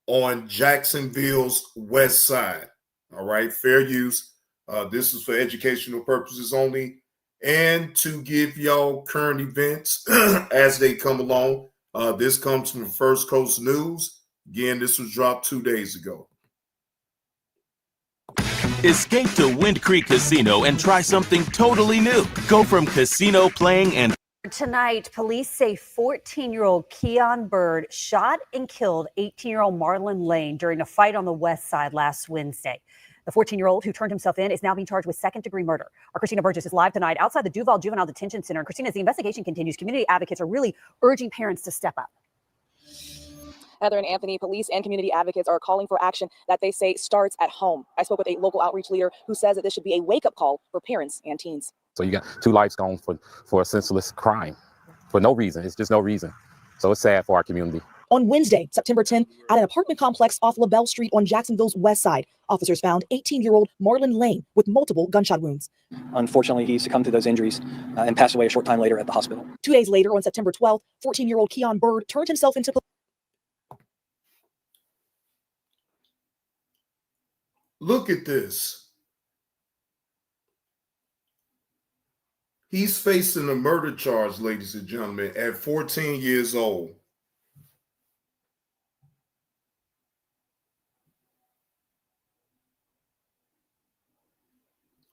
on Jacksonville's west side. All right, fair use. This is for educational purposes only and to give y'all current events as they come along. This comes from First Coast News. Again, this was dropped 2 days ago. Escape to Wind Creek Casino and try something totally new. Go from casino playing and... Tonight, police say 14-year-old Keon Bird shot and killed 18-year-old Marlon Lane during a fight on the west side last Wednesday. The 14-year-old who turned himself in is now being charged with second-degree murder. Our Christina Burgess is live tonight outside the Duval Juvenile Detention Center. And Christina, as the investigation continues, community advocates are really urging parents to step up. Heather and Anthony, police and community advocates are calling for action that they say starts at home. I spoke with a local outreach leader who says that this should be a wake-up call for parents and teens. So you got 2 lives gone for a senseless crime for no reason. It's just no reason. So it's sad for our community. On Wednesday, September 10th, at an apartment complex off LaBelle Street on Jacksonville's west side, officers found 18-year-old Marlon Lane with multiple gunshot wounds. Unfortunately, he succumbed to those injuries and passed away a short time later at the hospital. 2 days later, on September 12th, 14-year-old Keon Bird turned himself into... Look at this. He's facing a murder charge, ladies and gentlemen, at 14 years old.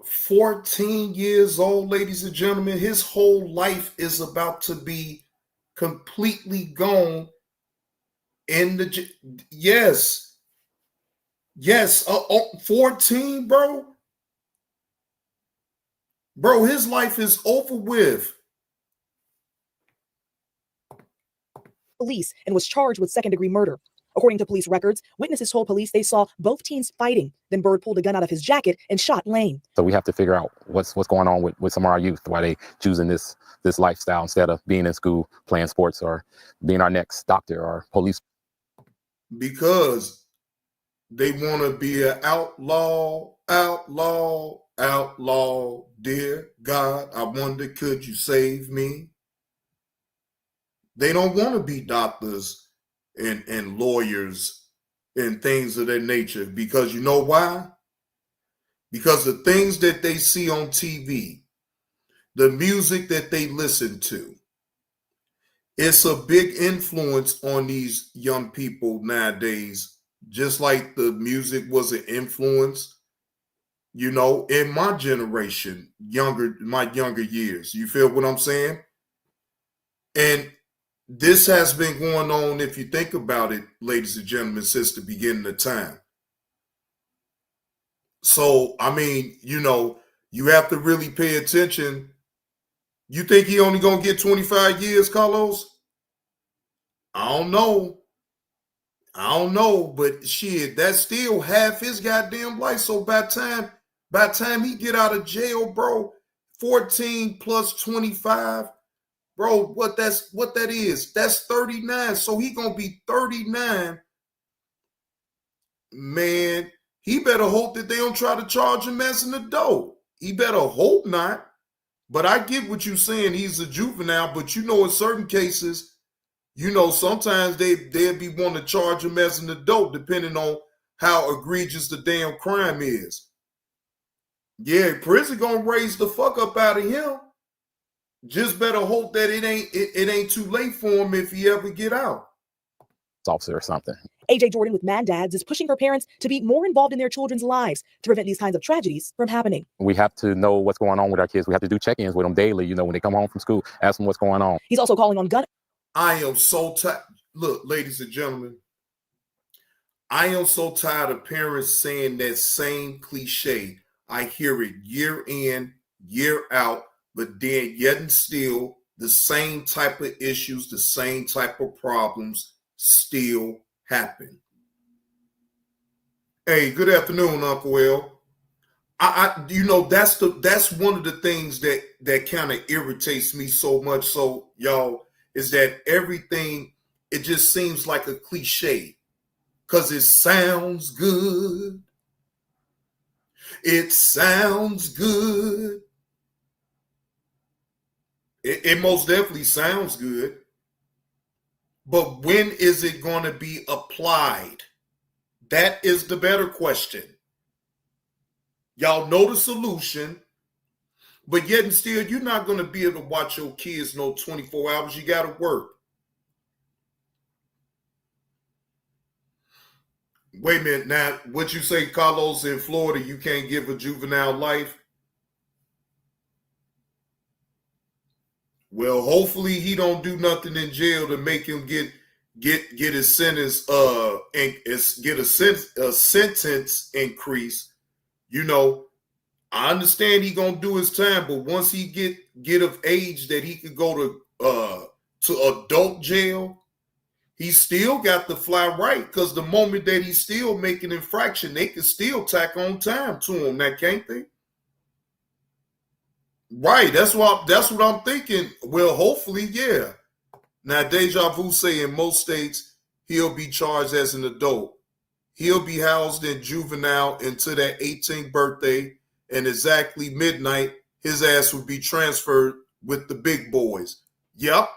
14 years old, ladies and gentlemen. His whole life is about to be completely gone in the... Yes. 14, bro. Bro, his life is over with. Police and was charged with second-degree murder. According to police records, witnesses told police they saw both teens fighting. Then Bird pulled a gun out of his jacket and shot Lane. So we have to figure out what's going on with some of our youth, why they choosing this lifestyle instead of being in school, playing sports, or being our next doctor or police. Because they want to be an outlaw. Dear God, I wonder, could you save me? They don't want to be doctors and lawyers and things of that nature, because you know why? Because the things that they see on TV, the music that they listen to, it's a big influence on these young people nowadays, just like the music was an influence, you know, in my generation, my younger years. You feel what I'm saying? And this has been going on, if you think about it, ladies and gentlemen, since the beginning of time. So, I mean, you know, you have to really pay attention. You think he only going to get 25 years, Carlos? I don't know, but shit, that's still half his goddamn life. So by the time he get out of jail, bro, 14 plus 25, bro, what that is? That's 39. So he gonna be 39 man, he better hope that they don't try to charge him as an adult. He better hope not. But I get what you're saying. He's a juvenile, but you know, in certain cases, you know, sometimes they'll be wanting to charge him as an adult, depending on how egregious the damn crime is. Yeah, prison gonna raise the fuck up out of him. Just better hope that it ain't too late for him if he ever get out. Officer or something. AJ Jordan with Mad Dads is pushing for parents to be more involved in their children's lives to prevent these kinds of tragedies from happening. We have to know what's going on with our kids. We have to do check-ins with them daily. You know, when they come home from school, ask them what's going on. He's also calling on gun. I am so tired. Look, ladies and gentlemen, I am so tired of parents saying that same cliche. I hear it year in, year out, but then yet and still the same type of issues, the same type of problems still happen. Hey, good afternoon, Uncle L. You know, that's one of the things that kind of irritates me so much. So, y'all, is that everything, it just seems like a cliche because it sounds good. It sounds good. It most definitely sounds good. But when is it going to be applied? That is the better question. Y'all know the solution, but yet and still, you're not going to be able to watch your kids no 24 hours. You got to work. Wait a minute. Now, what you say, Carlos, in Florida, you can't give a juvenile life? Well, hopefully he don't do nothing in jail to make him get his sentence and get a sentence increase. You know, I understand he gonna do his time, but once he get of age that he could go to adult jail, he still got to fly right, because the moment that he's still making infraction, they can still tack on time to him. Now, can't they? Right, that's what I'm thinking. Well, hopefully, yeah. Now, Deja Vu say in most states he'll be charged as an adult. He'll be housed in juvenile until that 18th birthday, and exactly midnight, his ass would be transferred with the big boys. Yep,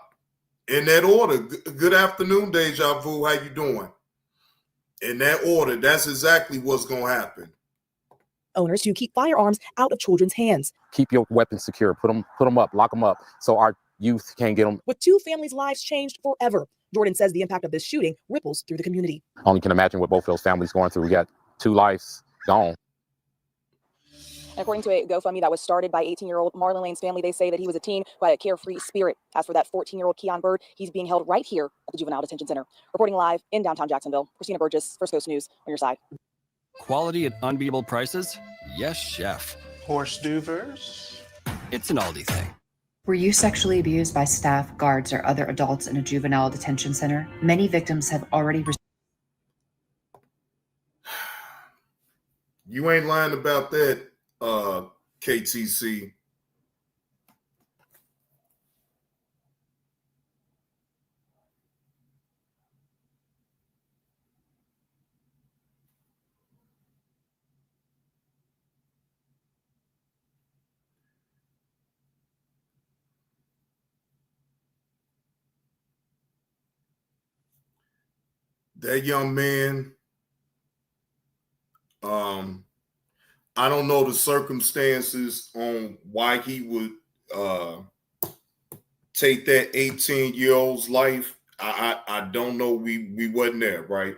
in that order. Good afternoon, Deja Vu. How you doing? In that order, that's exactly what's gonna happen. Owners to keep firearms out of children's hands. Keep your weapons secure. Put them up. Lock them up so our youth can't get them. With two families' lives changed forever, Jordan says the impact of this shooting ripples through the community. Only can imagine what both those families going through. We got 2 lives gone. According to a GoFundMe that was started by 18-year-old Marlon Lane's family, they say that he was a teen who had a carefree spirit. As for that 14-year-old Keon Bird, he's being held right here at the Juvenile Detention Center. Reporting live in downtown Jacksonville, Christina Burgess, First Coast News, on your side. Quality at unbeatable prices? Yes, chef. Horse duvers? It's an Aldi thing. Were you sexually abused by staff, guards, or other adults in a juvenile detention center? Many victims have already received. You ain't lying about that, KTC. That young man, I don't know the circumstances on why he would take that 18-year-old's life. I don't know. We wasn't there, right?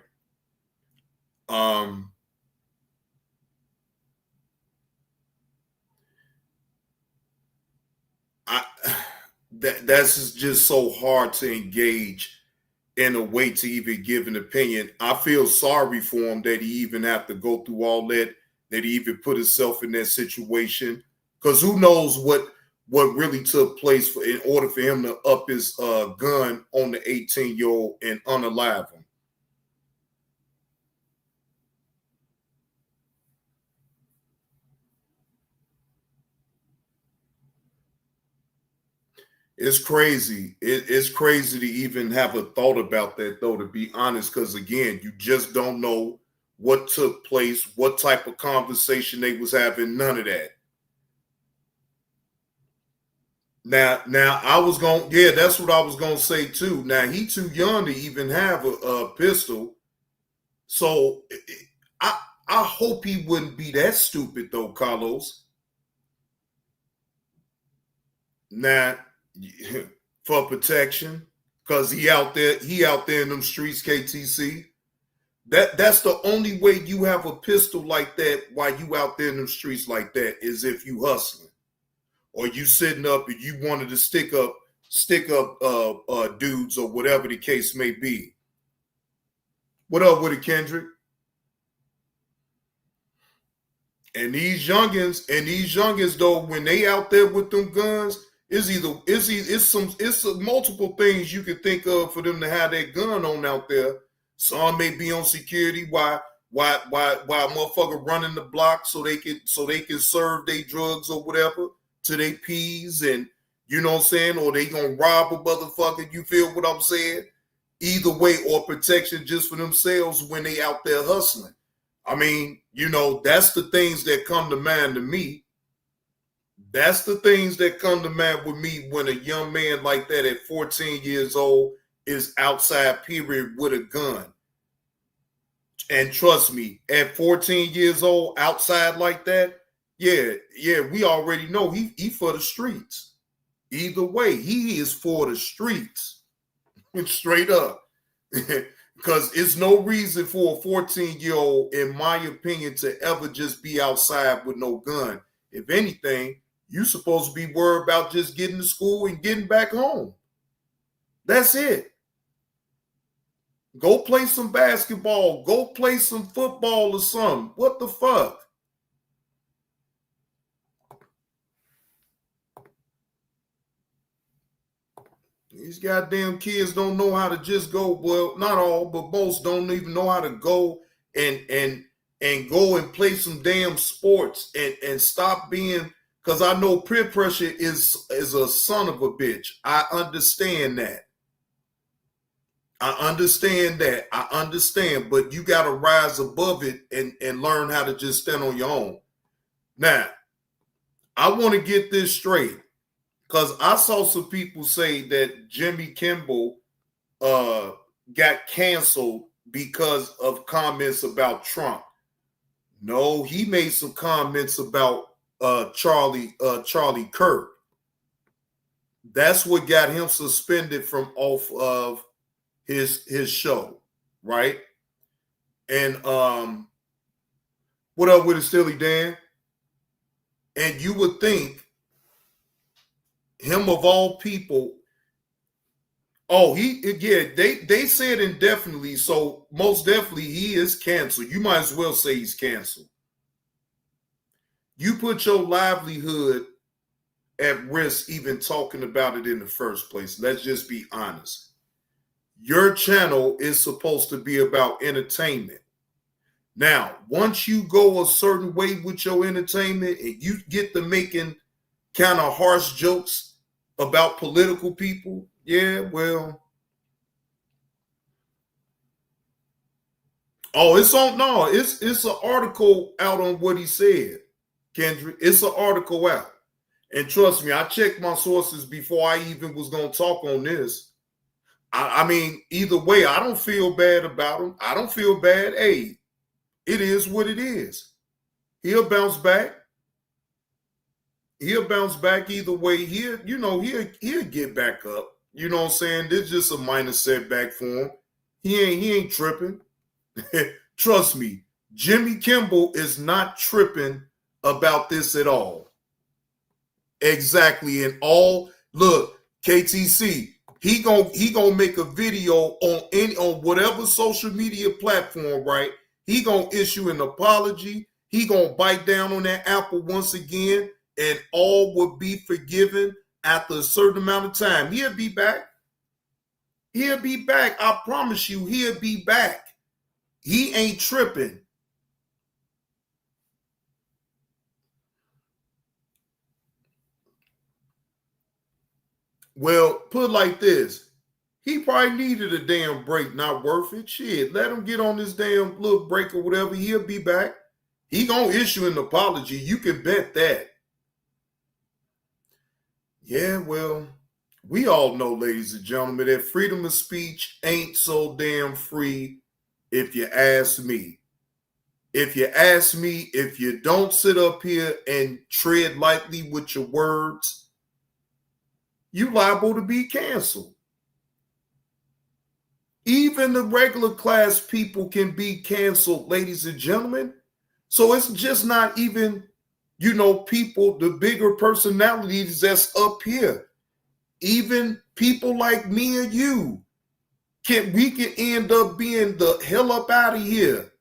That's just so hard to engage in a way to even give an opinion. I feel sorry for him that he even have to go through all that he even put himself in that situation. Because who knows what really took place in order for him to up his gun on the 18-year-old and unalive him. It's crazy. It's crazy to even have a thought about that, though, to be honest, because, again, you just don't know what took place, what type of conversation they was having, none of that. Now I was going, yeah, that's what I was going to say too. Now he too young to even have a pistol. So I hope he wouldn't be that stupid though, Carlos. Now for protection, because he out there in them streets, KTC. That's the only way you have a pistol like that while you out there in them streets like that is if you hustling. Or you sitting up and you wanted to stick up dudes or whatever the case may be. What up with it, Kendrick? And these youngins though, when they out there with them guns, it's multiple things you could think of for them to have that gun on out there. Some may be on security. Why a motherfucker running the block so they can serve their drugs or whatever to their P's, and you know what I'm saying, or they gonna rob a motherfucker, you feel what I'm saying? Either way, or protection just for themselves when they out there hustling. I mean, you know, that's the things that come to mind to me. That's the things that come to mind with me when a young man like that at 14 years old is outside, period, with a gun. And trust me, at 14 years old, outside like that, yeah, we already know he for the streets. Either way, he is for the streets. Straight up. Because it's no reason for a 14-year-old, in my opinion, to ever just be outside with no gun. If anything, you're supposed to be worried about just getting to school and getting back home. That's it. Go play some basketball. Go play some football or something. What the fuck? These goddamn kids don't know how to just go. Well, not all, but most don't even know how to go and go and play some damn sports and stop being. Because I know peer pressure is a son of a bitch. I understand that. I understand, but you got to rise above it and learn how to just stand on your own. Now, I want to get this straight. Because I saw some people say that Jimmy Kimmel got canceled because of comments about Trump. No, he made some comments about Charlie Kirk. That's what got him suspended from off of his show, right? And what up with it, Stilly Dan? And you would think him of all people. Oh, they said indefinitely, so most definitely he is canceled. You might as well say he's canceled. You put your livelihood at risk even talking about it in the first place. Let's just be honest. Your channel is supposed to be about entertainment. Now, once you go a certain way with your entertainment and you get to making kind of harsh jokes about political people, yeah, well. Oh, it's an article out on what he said, Kendrick. It's an article out. And trust me, I checked my sources before I even was going to talk on this. I mean, either way, I don't feel bad about him. I don't feel bad. Hey, it is what it is. He'll bounce back. He'll bounce back either way. He'll get back up. You know what I'm saying? This is just a minor setback for him. He ain't tripping. Trust me, Jimmy Kimmel is not tripping about this at all. Exactly. And all, look, KTC, he gonna make a video on whatever social media platform, right? He gonna issue an apology. He gonna bite down on that apple once again, and all will be forgiven after a certain amount of time. He'll be back. He'll be back. I promise you, he'll be back. He ain't tripping. Well, put it like this. He probably needed a damn break, not worth it. Shit, let him get on this damn little break or whatever. He'll be back. He gonna issue an apology. You can bet that. Yeah, well, we all know, ladies and gentlemen, that freedom of speech ain't so damn free if you ask me. If you ask me, if you don't sit up here and tread lightly with your words, you liable to be canceled. Even the regular class people can be canceled, ladies and gentlemen. So it's just not even, people, the bigger personalities that's up here. Even people like me and you, we can end up being the hell up out of here.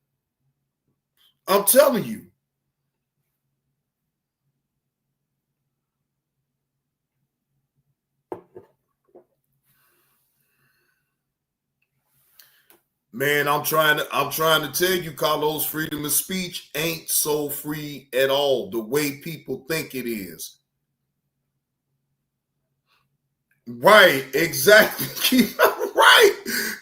I'm telling you. Man, I'm trying to tell you, Carlos, freedom of speech ain't so free at all the way people think it is. Right, exactly. Right.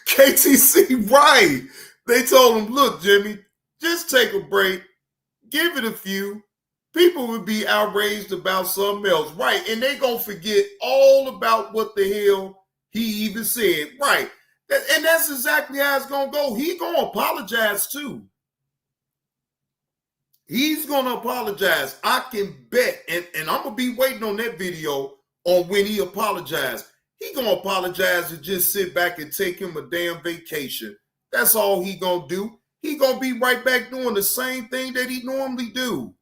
KTC, right. They told him, look, Jimmy, just take a break. Give it a few. People would be outraged about something else. Right. And they going to forget all about what the hell he even said. Right. And that's exactly how it's going to go. He going to apologize too. He's going to apologize. I can bet. And I'm going to be waiting on that video on when he apologized. He going to apologize and just sit back and take him a damn vacation. That's all he going to do. He going to be right back doing the same thing that he normally do.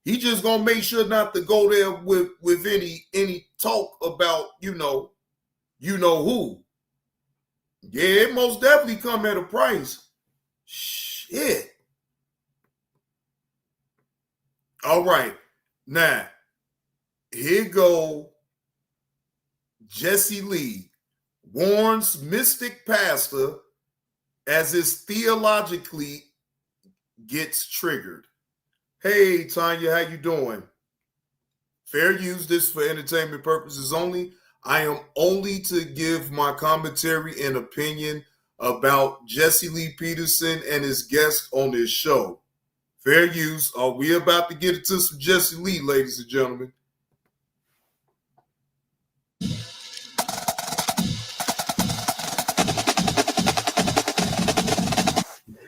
He just going to make sure not to go there with any talk about, you know who. Yeah, it most definitely come at a price. Shit. All right. Now, here go Jesse Lee warns mystic pastor as his theologically gets triggered. Hey, Tanya, how you doing? Fair use, this for entertainment purposes only. I am only to give my commentary and opinion about Jesse Lee Peterson and his guest on this show. Fair use. Are we about to get into some Jesse Lee, ladies and gentlemen?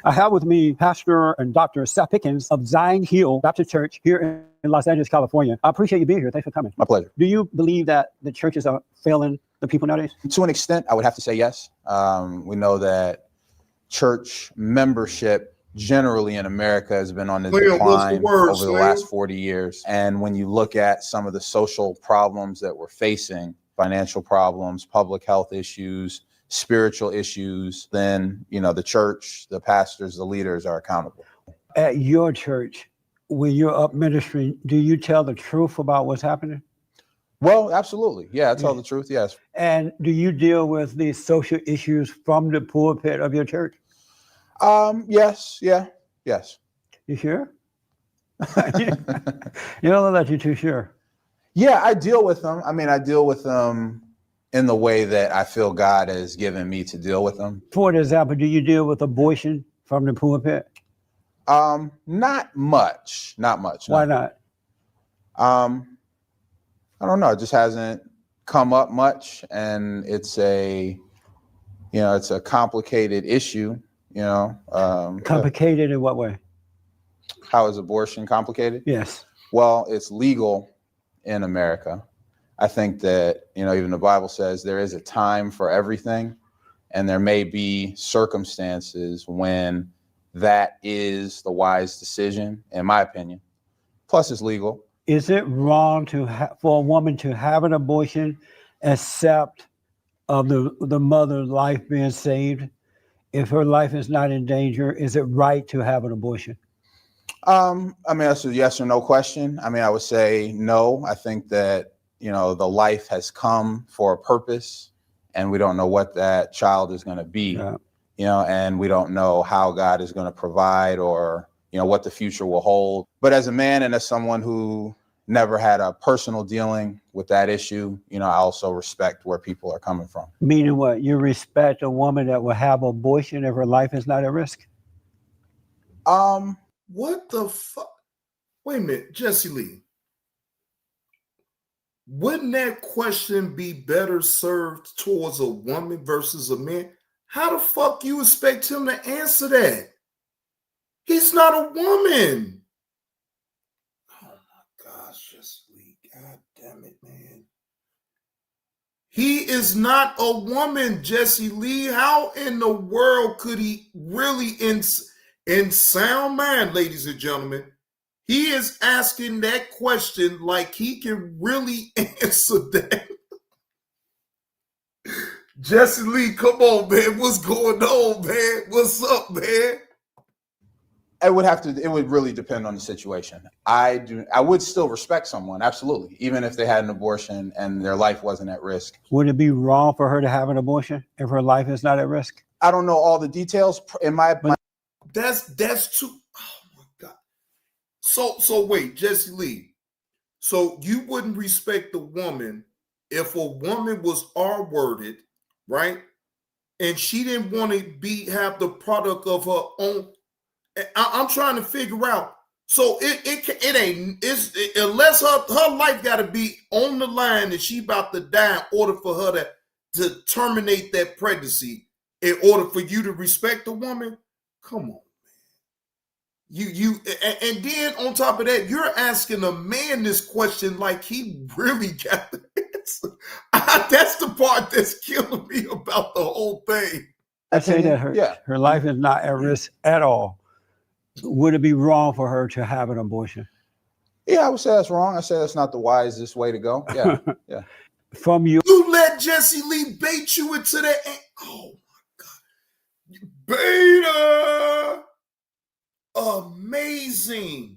I have with me Pastor and Dr. Seth Pickens of Zion Hill Baptist Church here in Los Angeles, California. I appreciate you being here. Thanks for coming. My pleasure. Do you believe that the churches are failing the people nowadays? To an extent, I would have to say yes. We know that church membership generally in America has been on the decline over the last 40 years. And when you look at some of the social problems that we're facing, financial problems, public health issues, spiritual issues, then, the church, the pastors, the leaders are accountable. At your church, when you're up ministering, do you tell the truth about what's happening? Well, absolutely. Yeah, I tell the truth, yes. And do you deal with these social issues from the pulpit of your church? Yes. You sure? You don't look like you're too sure. Yeah, I deal with them. I deal with them in the way that I feel God has given me to deal with them. For example, do you deal with abortion from the pulpit? Not much. Why not? I don't know. It just hasn't come up much, and it's a complicated issue. Complicated in what way? How is abortion complicated? Yes. Well, it's legal in America. I think that, even the Bible says there is a time for everything, and there may be circumstances when that is the wise decision, in my opinion. Plus, it's legal. Is it wrong for a woman to have an abortion except of the mother's life being saved? If her life is not in danger, is it right to have an abortion? That's a yes or no question. I would say no. I think that, the life has come for a purpose, and we don't know what that child is going to be, and we don't know how God is going to provide or, what the future will hold. But as a man and as someone who, never had a personal dealing with that issue. You know, I also respect where people are coming from. Meaning what? You respect a woman that will have abortion if her life is not at risk? What the fuck? Wait a minute, Jesse Lee. Wouldn't that question be better served towards a woman versus a man? How the fuck you expect him to answer that? He's not a woman. Oh my gosh, Jesse Lee. God damn it, man. He is not a woman, Jesse Lee. How in the world could he really, in sound mind, ladies and gentlemen, he is asking that question like he can really answer that. Jesse Lee, come on, man. What's going on, man? What's up, man? It would really depend on the situation. I would still respect someone, absolutely, even if they had an abortion and their life wasn't at risk. Would it be wrong for her to have an abortion if her life is not at risk? I don't know all the details. That's too. Oh my God. So wait, Jesse Lee. So you wouldn't respect the woman if a woman was R-worded, right? And she didn't want to have the product of her own. I'm trying to figure out. So it ain't unless her life got to be on the line and she about to die in order for her to terminate that pregnancy. In order for you to respect the woman, come on. And then on top of that, you're asking a man this question like he really got the answer. That's the part that's killing me about the whole thing. I say that her life is not at risk at all. Would it be wrong for her to have an abortion? Yeah, I would say that's wrong. I say that's not the wisest way to go. Yeah, yeah. From you let Jesse Lee bait you into that. Oh my God, beta. Amazing.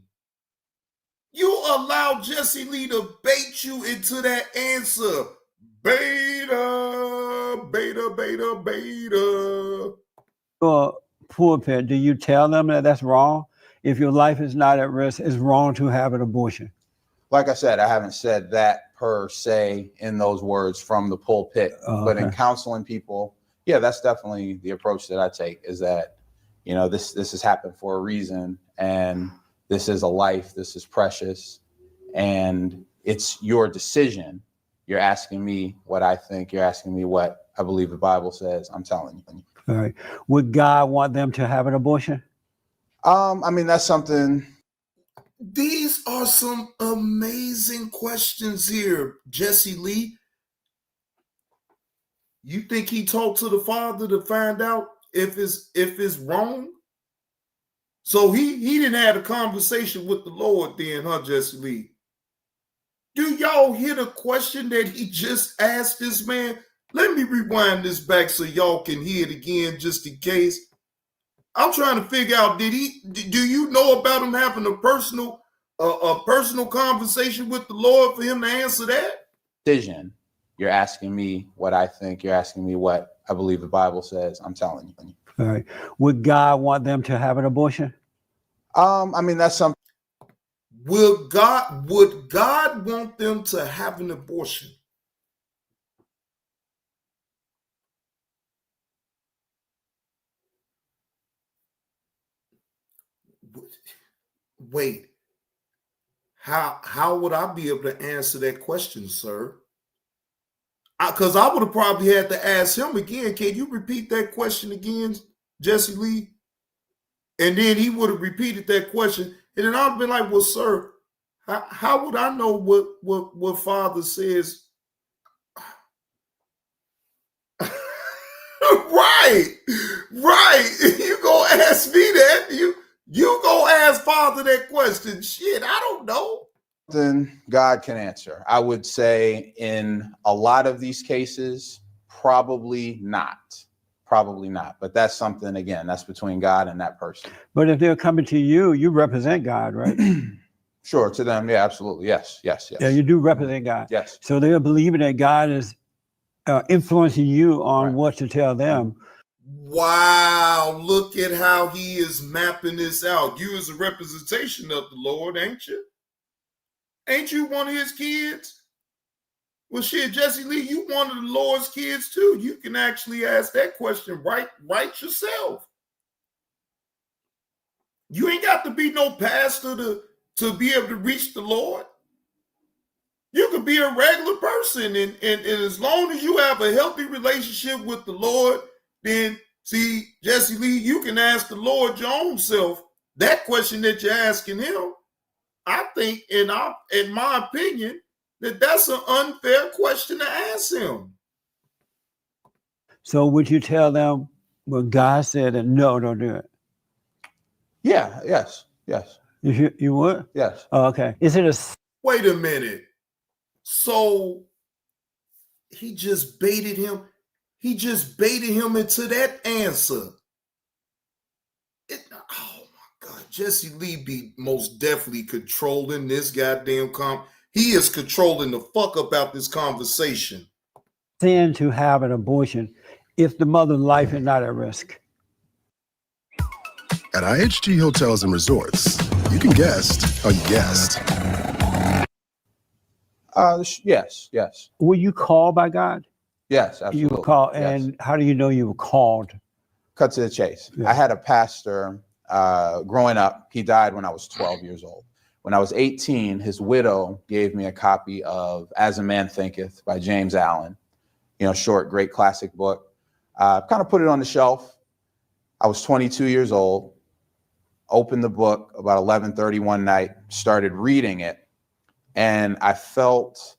You allow Jesse Lee to bait you into that answer. Beta, beta, beta, beta. Pulpit, do you tell them that that's wrong? If your life is not at risk, it's wrong to have an abortion? Like I said, I haven't said that per se in those words from the pulpit, but in counseling people, yeah, that's definitely the approach that I take, is that, you know, this has happened for a reason, and this is a life, this is precious, and it's your decision. You're asking me what I think, you're asking me what I believe the Bible says. I'm telling you. All right. Would God want them to have an abortion? I mean, that's something. These are some amazing questions here, Jesse Lee. You think he talked to the Father to find out if it's wrong? So he didn't have a conversation with the Lord then, huh, Jesse Lee? Do y'all hear the question that he just asked this man? Let me rewind this back so y'all can hear it again just in case. I'm trying to figure out, do you know about him having a personal conversation with the Lord for him to answer that? Decision. You're asking me what I think, you're asking me what I believe the Bible says. I'm telling you. All right. Would God want them to have an abortion? I mean, that's something. Would God want them to have an abortion? Wait. How would I be able to answer that question, sir? Because I would have probably had to ask him again. Can you repeat that question again, Jesse Lee? And then he would have repeated that question. And then I've been like, well, sir, how would I know what Father says? Right. You gonna ask me that? You gonna ask Father that question? Shit, I don't know. Then God can answer. I would say in a lot of these cases, probably not. But that's something, again, that's between God and that person. But if they're coming to you, you represent God, right? Sure, to them, yeah, absolutely. Yes. Yeah, you do represent God. Yes. So they're believing that God is influencing you on what to tell them. Wow, look at how he is mapping this out. You is a representation of the Lord, ain't you? Ain't you one of his kids? Well, shit, Jesse Lee, you one of the Lord's kids too. You can actually ask that question right yourself. You ain't got to be no pastor to be able to reach the Lord. You could be a regular person, and as long as you have a healthy relationship with the Lord, then see, Jesse Lee, you can ask the Lord your own self that question that you're asking him. I think, in my opinion, that's an unfair question to ask him. So would you tell them what God said and no, don't do it? Yeah, yes. You would? Yes. Oh, okay. Is it a... Wait a minute. So he just baited him. He just baited him into that answer. Oh my God. Jesse Lee be most definitely controlling this goddamn he is controlling the fuck about this conversation. sin to have an abortion if the mother's life is not at risk? At IHG Hotels and Resorts, you can guest a guest. Yes. Were you called by God? Yes, absolutely. You were called, and how do you know you were called? Cut to the chase. Yeah. I had a pastor growing up. He died when I was 12 years old. When I was 18, his widow gave me a copy of As a Man Thinketh by James Allen. Short, great classic book. Kind of put it on the shelf. I was 22 years old. Opened the book about 11:30 one night, started reading it, and I felt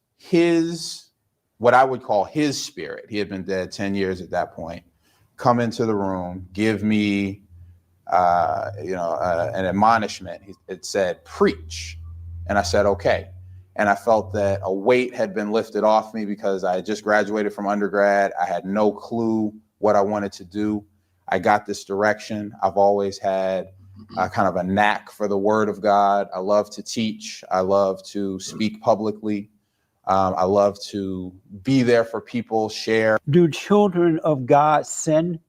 what I would call his spirit. He had been dead 10 years at that point. Come into the room, give me, an admonishment. It said, preach. And I said, okay. And I felt that a weight had been lifted off me because I had just graduated from undergrad. I had no clue what I wanted to do. I got this direction. I've always had kind of a knack for the word of God. I love to teach. I love to speak publicly. I love to be there for people, share. Do children of God sin?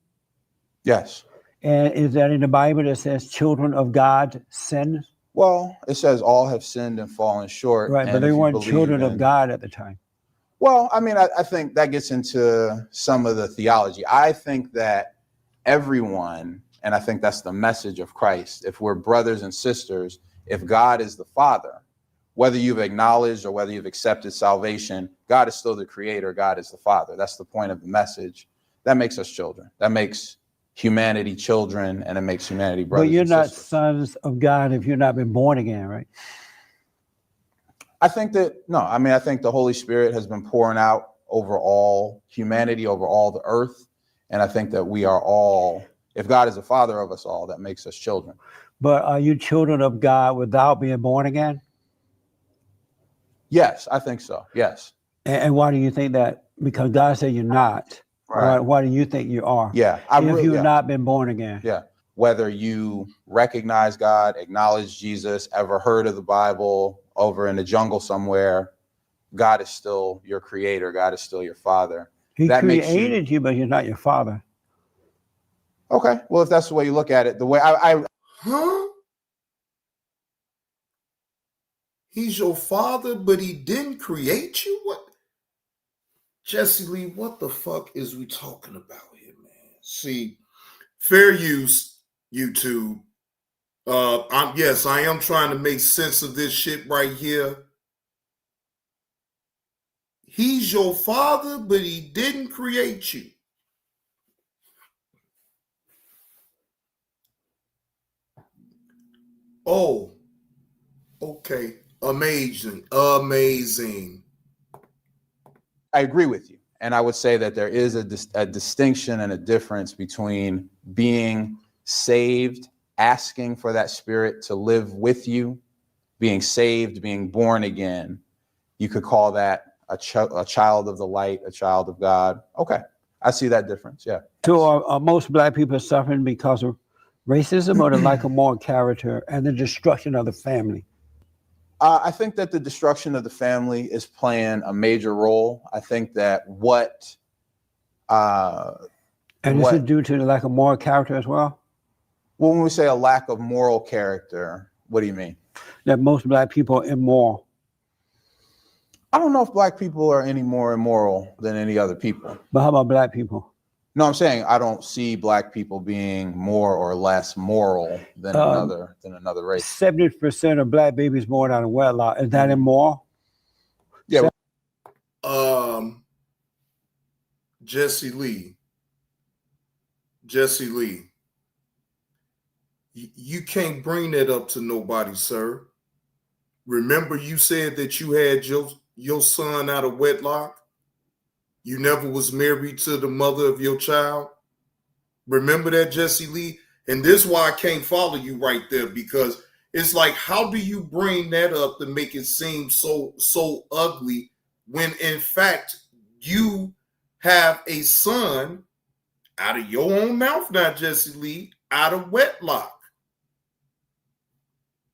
Yes. And is that in the Bible that says children of God sin? Well, it says all have sinned and fallen short. Right, but they weren't children of God at the time. Well, I mean, I think that gets into some of the theology. I think that everyone, and I think that's the message of Christ, if we're brothers and sisters, if God is the Father, whether you've acknowledged or whether you've accepted salvation, God is still the creator, God is the Father. That's the point of the message. That makes us children. That makes humanity children, and it makes humanity brothers. But you're and not sisters. sons of God if you're not been born again, right? I think the Holy Spirit has been pouring out over all humanity, over all the earth. And I think that we are all, if God is the Father of us all, that makes us children. But are you children of God without being born again? Yes, I think so. Yes. And why do you think that? Because God said you're not. Right. Why do you think you are? Yeah. If you've not been born again. Yeah. Whether you recognize God, acknowledge Jesus, ever heard of the Bible, over in the jungle somewhere, God is still your creator. God is still your Father. He created you, but you're not your father. Okay. Well, if that's the way you look at it, the way I Huh? He's your father, but he didn't create you? What? Jesse Lee, what the fuck is we talking about here, man? See, fair use, YouTube. I am trying to make sense of this shit right here. He's your father, but he didn't create you. Oh, okay. Amazing. I agree with you. And I would say that there is a distinction and a difference between being saved, asking for that spirit to live with you, being saved, being born again. You could call that a child of the light, a child of God. Okay. I see that difference. Yeah. So are most Black people suffering because of racism or the lack of moral character and the destruction of the family? I think that the destruction of the family is playing a major role. I think that is it due to the lack of moral character as well? Well, when we say a lack of moral character, what do you mean? That most Black people are immoral. I don't know if black people are any more immoral than any other people. But how about black people? No, I'm saying I don't see black people being more or less moral than another race. 70% of black babies born out of wedlock. Is that immoral? Yeah. Jesse Lee, you can't bring that up to nobody, sir. Remember you said that you had your son out of wedlock? You never was married to the mother of your child? Remember that, Jesse Lee? And this is why I can't follow you right there, because it's like, how do you bring that up to make it seem so ugly when in fact you have a son out of your own mouth now, Jesse Lee, out of wedlock?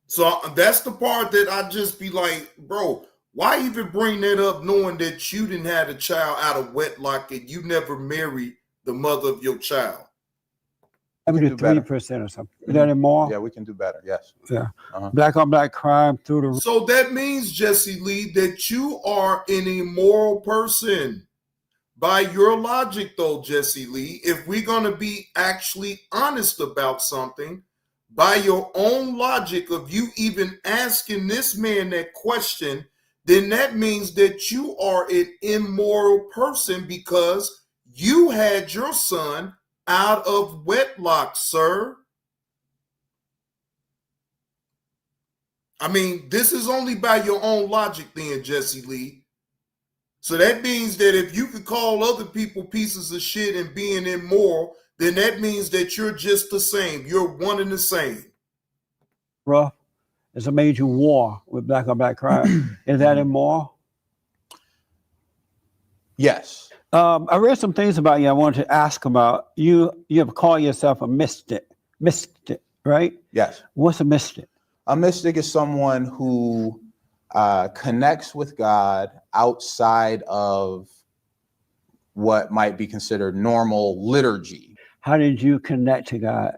So that's the part that I just be like, bro, why even bring that up knowing that you didn't have a child out of wedlock and you never married the mother of your child? 73% or something. Is that immoral? Yeah, we can do better. Yes. Yeah. Black on black crime through the. So that means, Jesse Lee, that you are an immoral person. By your logic, though, Jesse Lee, if we're going to be actually honest about something, by your own logic of you even asking this man that question, then that means that you are an immoral person because you had your son out of wedlock, sir. I mean, this is only by your own logic then, Jesse Lee. So that means that if you could call other people pieces of shit and being immoral, then that means that you're just the same. You're one and the same. Rough. It's a major war with black on black crime. Is that immoral? Yes. I read some things about you I wanted to ask about. You have called yourself a mystic, right? Yes. What's a mystic? A mystic is someone who connects with God outside of what might be considered normal liturgy. How did you connect to God,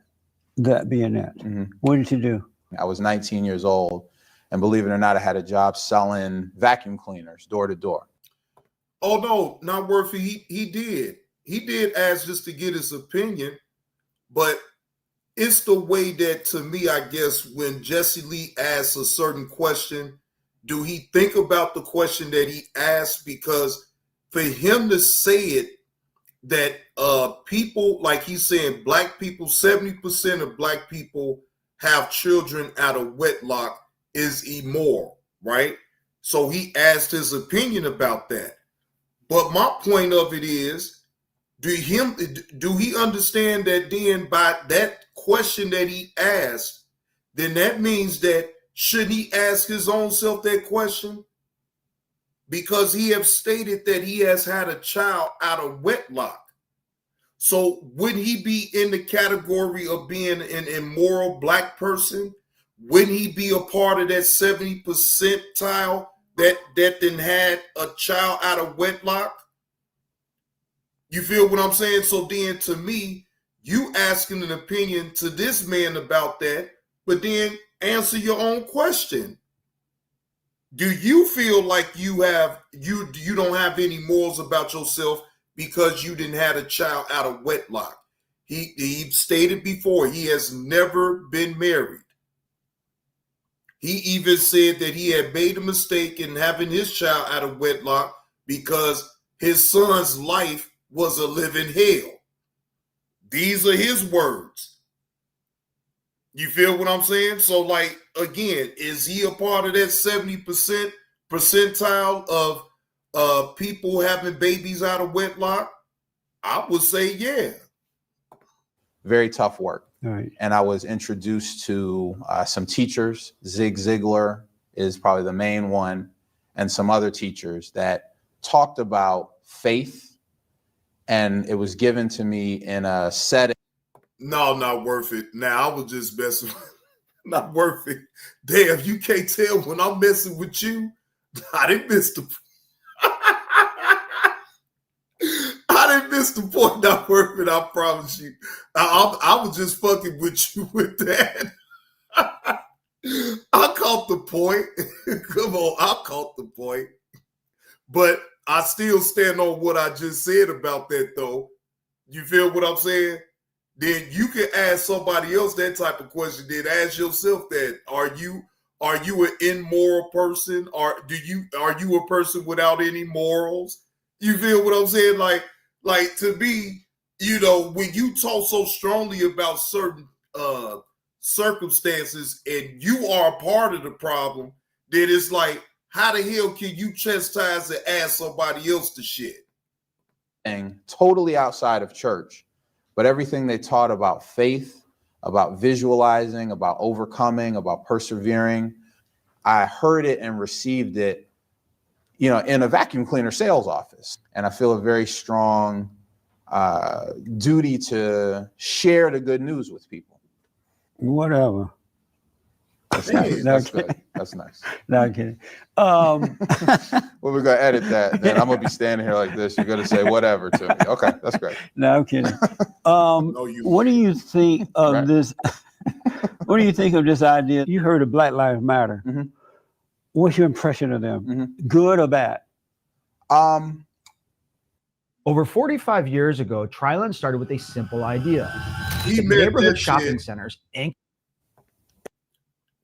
that being that? What did you do? I was 19 years old, and believe it or not, I had a job selling vacuum cleaners door to door. Oh, no, not worth it. He did ask just to get his opinion, but it's the way that, to me, I guess, when Jesse Lee asks a certain question, do he think about the question that he asked? Because for him to say it, that people, like he's saying, black people, 70% of black people have children out of wedlock is immoral, right? So he asked his opinion about that. But my point of it is, do he understand that then by that question that he asked, then that means that should he ask his own self that question? Because he have stated that he has had a child out of wedlock. So would he be in the category of being an immoral black person? Wouldn't he be a part of that 70 percentile that then had a child out of wedlock? You feel what I'm saying? So then to me, you asking an opinion to this man about that, but then answer your own question. Do you feel like you don't have any morals about yourself because you didn't have a child out of wedlock? He stated before he has never been married. He even said that he had made a mistake in having his child out of wedlock because his son's life was a living hell. These are his words. You feel what I'm saying? So, like, again, is he a part of that 70% percentile of people having babies out of wedlock? I would say, yeah. Very tough work. Right. And I was introduced to some teachers. Zig Ziglar is probably the main one, and some other teachers that talked about faith. And it was given to me in a setting. No, not worth it. Now, I was just messing. Not worth it. Damn, you can't tell when I'm messing with you. I didn't miss the point. Not worth it, I promise you. I was just fucking with you with that. I caught the point. Come on, I caught the point. But I still stand on what I just said about that, though. You feel what I'm saying? Then you can ask somebody else that type of question. Then ask yourself that: Are you an immoral person? Are you a person without any morals? You feel what I'm saying? Like to me, when you talk so strongly about certain circumstances and you are a part of the problem, then it's like, how the hell can you chastise and ask somebody else to shit? Totally outside of church, but everything they taught about faith, about visualizing, about overcoming, about persevering, I heard it and received it, in a vacuum cleaner sales office. And I feel a very strong duty to share the good news with people. Whatever. That's nice. That's good. That's nice. No, I'm kidding. Well, we're going to edit that. Then I'm going to be standing here like this. You're going to say whatever to me. Okay, that's great. No, I'm kidding. What do you think of this? What do you think of this idea? You heard of Black Lives Matter. Mm-hmm. What's your impression of them? Good or bad? Over 45 years ago, Tryland started with a simple idea. He The met neighborhood that shopping shit. centers.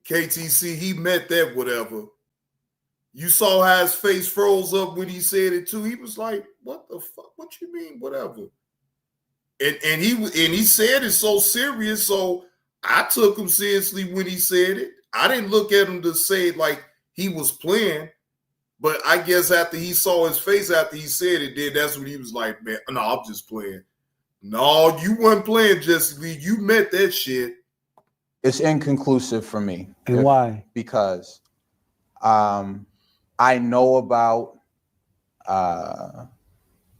KTC, he met that whatever. You saw how his face froze up when he said it too. He was like, "What the fuck? What you mean, whatever?" And he said it so serious. So I took him seriously when he said it. I didn't look at him to say like he was playing, but I guess after he saw his face after he said it, then that's when he was like, "Man, no, I'm just playing." No, you weren't playing, Jesse Lee. You meant that shit. It's inconclusive for me. And why? Because I know about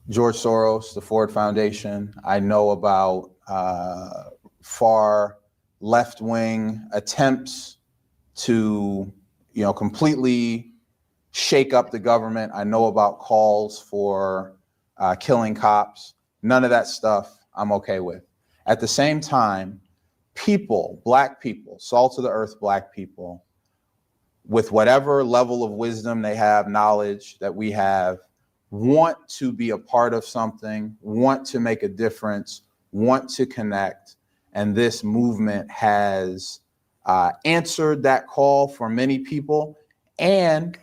George Soros, the Ford Foundation. I know about far left-wing attempts to, completely shake up the government. I know about calls for killing cops. None of that stuff I'm okay with. At the same time, Black people, salt of the earth Black people, with whatever level of wisdom they have, knowledge that we have, want to be a part of something, want to make a difference, want to connect. And this movement has answered that call for many people. And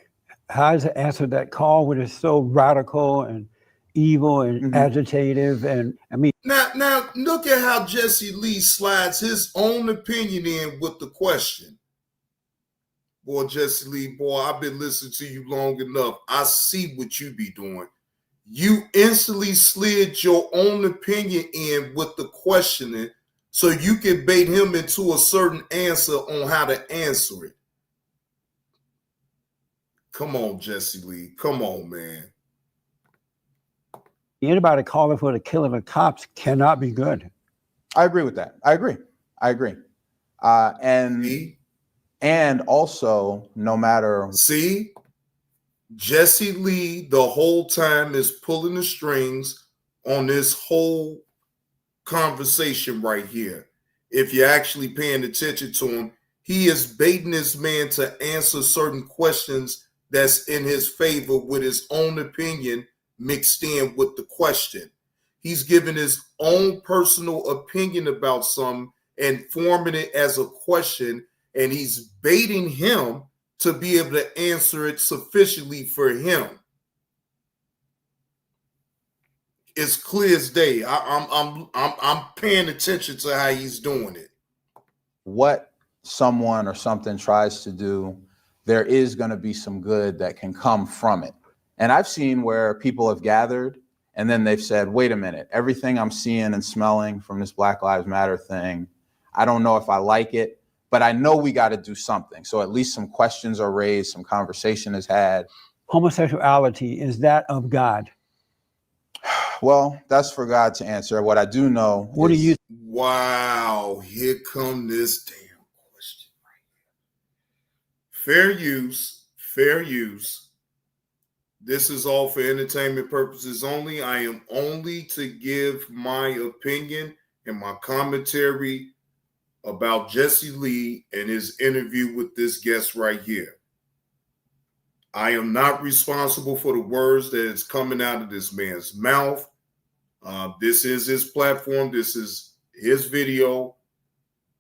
how has it answered that call when it's so radical and evil and agitative? And I mean, now look at how Jesse Lee slides his own opinion in with the question. Boy, Jesse Lee, boy, I've been listening to you long enough. I see what you be doing. You instantly slid your own opinion in with the questioning so you can bait him into a certain answer on how to answer it. Come on, Jesse Lee. Come on, man. Anybody calling for the killing of cops cannot be good. I agree with that. I agree. And also, no matter. See, Jesse Lee the whole time is pulling the strings on this whole conversation right here. If you're actually paying attention to him, he is baiting this man to answer certain questions that's in his favor with his own opinion mixed in with the question. He's giving his own personal opinion about something and forming it as a question, and he's baiting him to be able to answer it sufficiently for him. It's clear as day. I'm paying attention to how he's doing it. What someone or something tries to do, there is going to be some good that can come from it. And I've seen where people have gathered and then they've said, wait a minute, everything I'm seeing and smelling from this Black Lives Matter thing, I don't know if I like it, but I know we got to do something. So at least some questions are raised, some conversation is had. Homosexuality, is that of God? Well, that's for God to answer. What I do know. What do you? Wow, here come this damn question right here. Fair use. This is all for entertainment purposes only. I am only to give my opinion and my commentary about Jesse Lee and his interview with this guest right here. I am not responsible for the words that is coming out of this man's mouth. This is his platform. This is his video.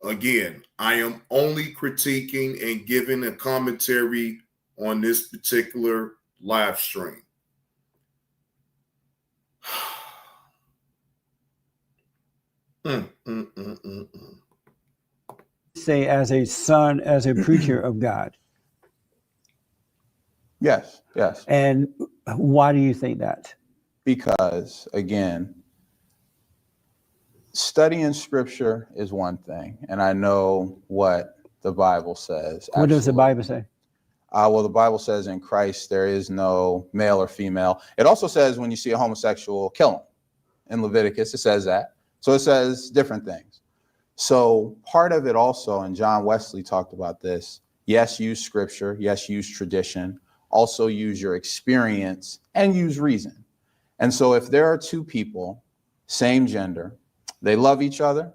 Again, I am only critiquing and giving a commentary on this particular live stream. Say, as a son, as a preacher of God. Yes, yes. And why do you think that? Because, again, studying scripture is one thing, and I know what the Bible says. What does the Bible say? Well, the Bible says in Christ there is no male or female. It also says when you see a homosexual, kill him. In Leviticus, it says that. So it says different things. So part of it also, and John Wesley talked about this, yes, use scripture, yes, use tradition, also use your experience and use reason. And so if there are two people, same gender, they love each other,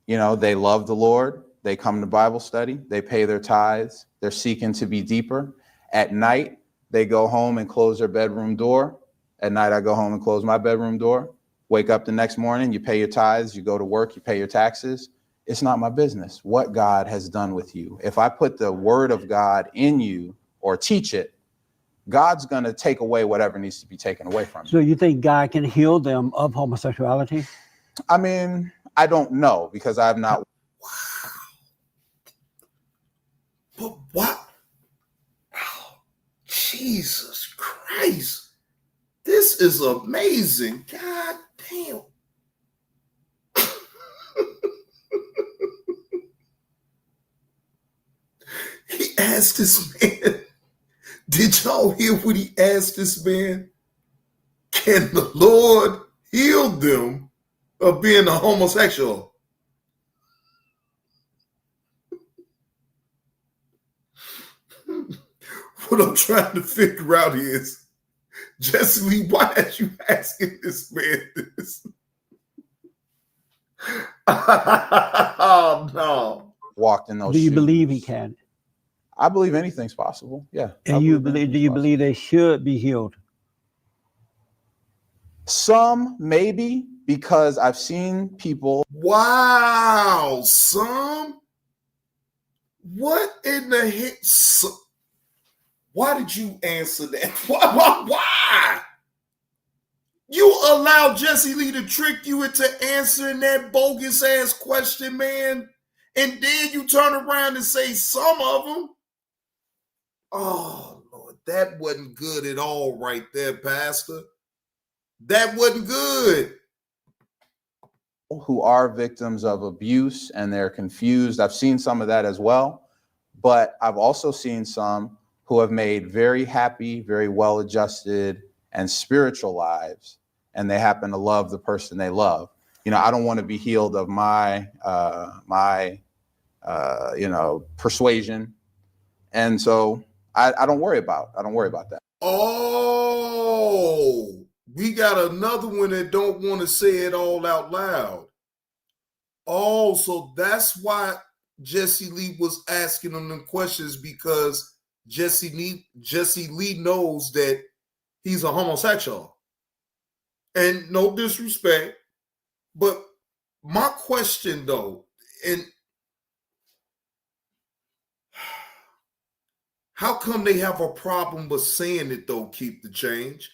you know, they love the Lord, they come to Bible study, they pay their tithes, they're seeking to be deeper. At night, they go home and close their bedroom door. At night, I go home and close my bedroom door. Wake up the next morning, you pay your tithes, you go to work, you pay your taxes. It's not my business what God has done with you. If I put the word of God in you or teach it, God's going to take away whatever needs to be taken away from you. So you think God can heal them of homosexuality? I mean, I don't know because I've not. But what? Oh, Jesus Christ. This is amazing. God damn. He asked this man, did y'all hear what he asked this man? Can the Lord heal them of being a homosexual? What I'm trying to figure out is, Jesse Lee, why are you asking this man this? Oh, no. Walked in those Do you shoes. believe he can? I believe anything's possible. Yeah. And you believe? Do you believe they should be healed? Some maybe, because I've seen people. Wow, some? What in the heck? Why did you answer that? Why? You allowed Jesse Lee to trick you into answering that bogus ass question, man. And then you turn around and say some of them. Oh, Lord, that wasn't good at all right there, Pastor. That wasn't good. Who are victims of abuse and they're confused. I've seen some of that as well. But I've also seen some who have made very happy, very well-adjusted and spiritual lives, and they happen to love the person they love. You know, I don't want to be healed of my persuasion. And so I don't worry about that. Oh, we got another one that don't want to say it all out loud. Oh, so that's why Jesse Lee was asking them them questions, because Jesse Lee knows that he's a homosexual. And no disrespect, but my question though, and how come they have a problem with saying it though, keep the change?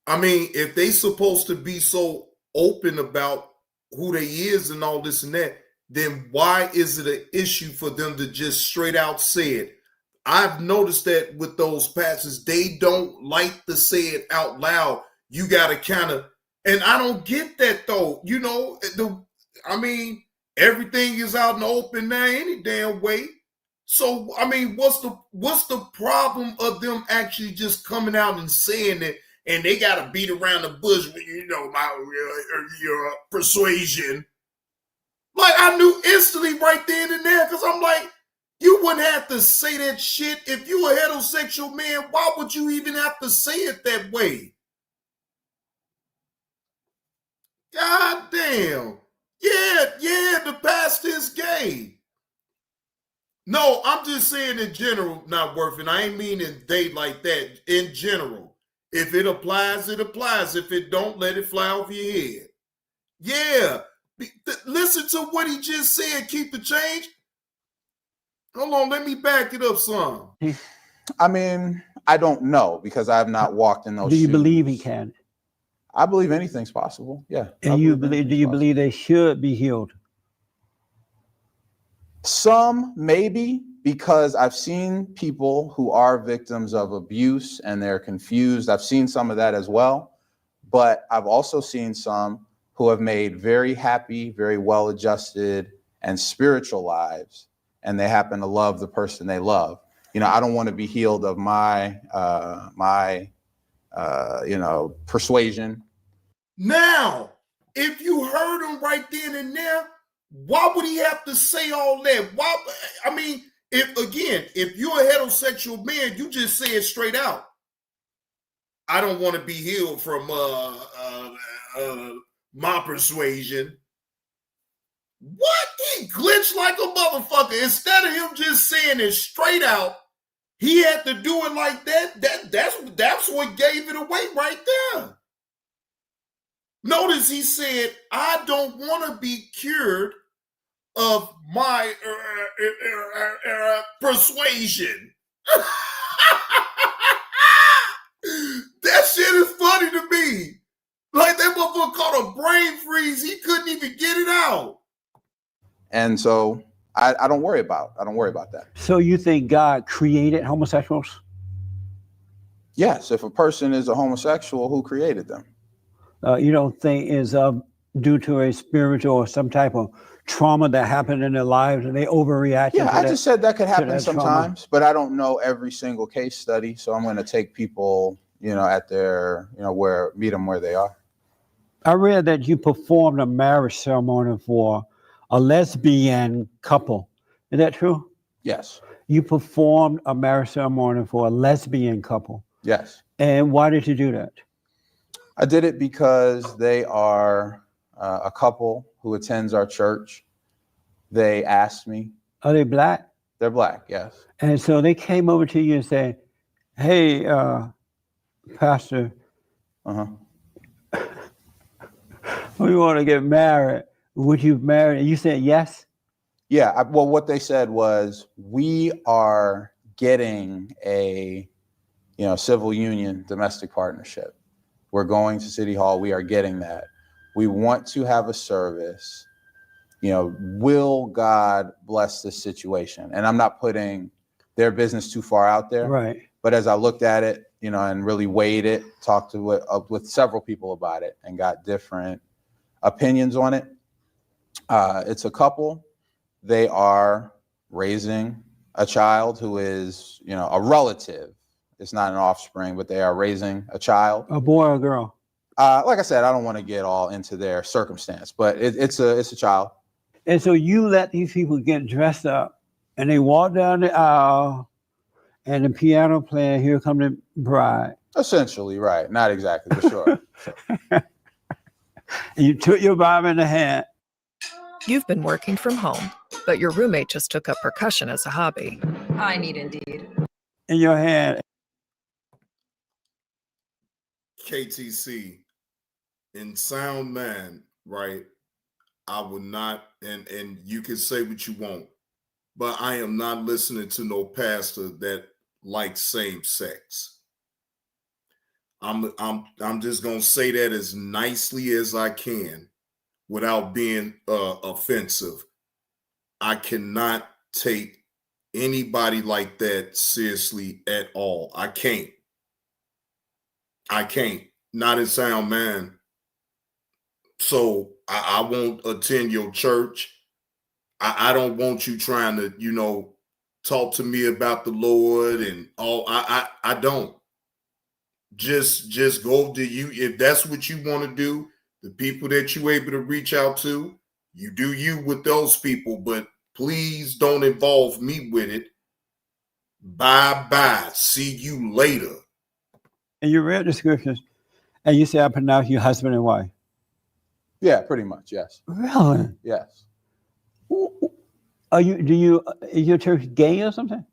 I mean, if they supposed to be so open about who they is and all this and that, then why is it an issue for them to just straight out say it? I've noticed that with those pastors, they don't like to say it out loud. You got to kind of, and I don't get that though. You know, everything is out in the open now any damn way. So, I mean, what's the problem of them actually just coming out and saying it? And they got to beat around the bush with, your persuasion. Like, I knew instantly right then and there, because I'm like, you wouldn't have to say that shit. If you a heterosexual man, why would you even have to say it that way? God damn. Yeah, the pastor is gay. No, I'm just saying in general, not worth it. I ain't meaning they like that. In general, if it applies, it applies. If it don't, let it fly over your head. Yeah. Listen to what he just said. Keep the change. Hold on, let me back it up some. I mean, I don't know because I have not walked in those shoes. Do you believe he can? I believe anything's possible. Yeah. And you believe? Do you believe they should be healed? Some maybe, because I've seen people who are victims of abuse and they're confused. I've seen some of that as well. But I've also seen some who have made very happy, very well-adjusted and spiritual lives, and they happen to love the person they love. You know, I don't want to be healed of my persuasion. Now, if you heard him right then and there, why would he have to say all that? Why? I mean, if you're a heterosexual man, you just say it straight out. I don't want to be healed from my persuasion. What? He glitched like a motherfucker. Instead of him just saying it straight out, he had to do it like that. That's what gave it away right there. Notice he said, I don't want to be cured of my persuasion. That shit is funny to me. Like that motherfucker caught a brain freeze. He couldn't even get it out. And so I don't worry about that. So you think God created homosexuals? Yes, if a person is a homosexual, who created them? You don't think is due to a spiritual or some type of trauma that happened in their lives and they overreacted? Yeah, I just said that could happen that sometimes, but I don't know every single case study. So I'm going to take people, at their, meet them where they are. I read that you performed a marriage ceremony for a lesbian couple. Is that true? Yes. You performed a marriage ceremony for a lesbian couple. Yes. And why did you do that? I did it because they are a couple who attends our church. They asked me. Are they black? They're black, yes. And so they came over to you and said, hey, Pastor, we want to get married. Would you marry? And you said yes? Yeah. Well, what they said was, we are getting a, civil union domestic partnership. We're going to City Hall. We are getting that. We want to have a service. Will God bless this situation? And I'm not putting their business too far out there. Right. But as I looked at it, and really weighed it, talked with several people about it and got different opinions on it. It's a couple. They are raising a child who is, a relative. It's not an offspring, but they are raising a child. A boy or a girl? Like I said, I don't want to get all into their circumstance, but it's a child. And so you let these people get dressed up and they walk down the aisle and the piano player, here come the bride. Essentially, right. Not exactly, but sure. And you took your Bible in the hand. You've been working from home, but your roommate just took up percussion as a hobby. I need Indeed. In your hand. KTC, in sound mind, right? I would not, and you can say what you want, but I am not listening to no pastor that likes same sex. I'm just gonna say that as nicely as I can, without being offensive. I cannot take anybody like that seriously at all. I can't. Not in sound man. So I won't attend your church. I don't want you trying to, talk to me about the Lord and all. I don't. Just go to you. If that's what you want to do, the people that you're able to reach out to, you do you with those people, but please don't involve me with it. Bye-bye. See you later. And you read the scriptures and you say, I pronounce you husband and wife. Yeah, pretty much, yes. Really? Yes. Is your church gay or something?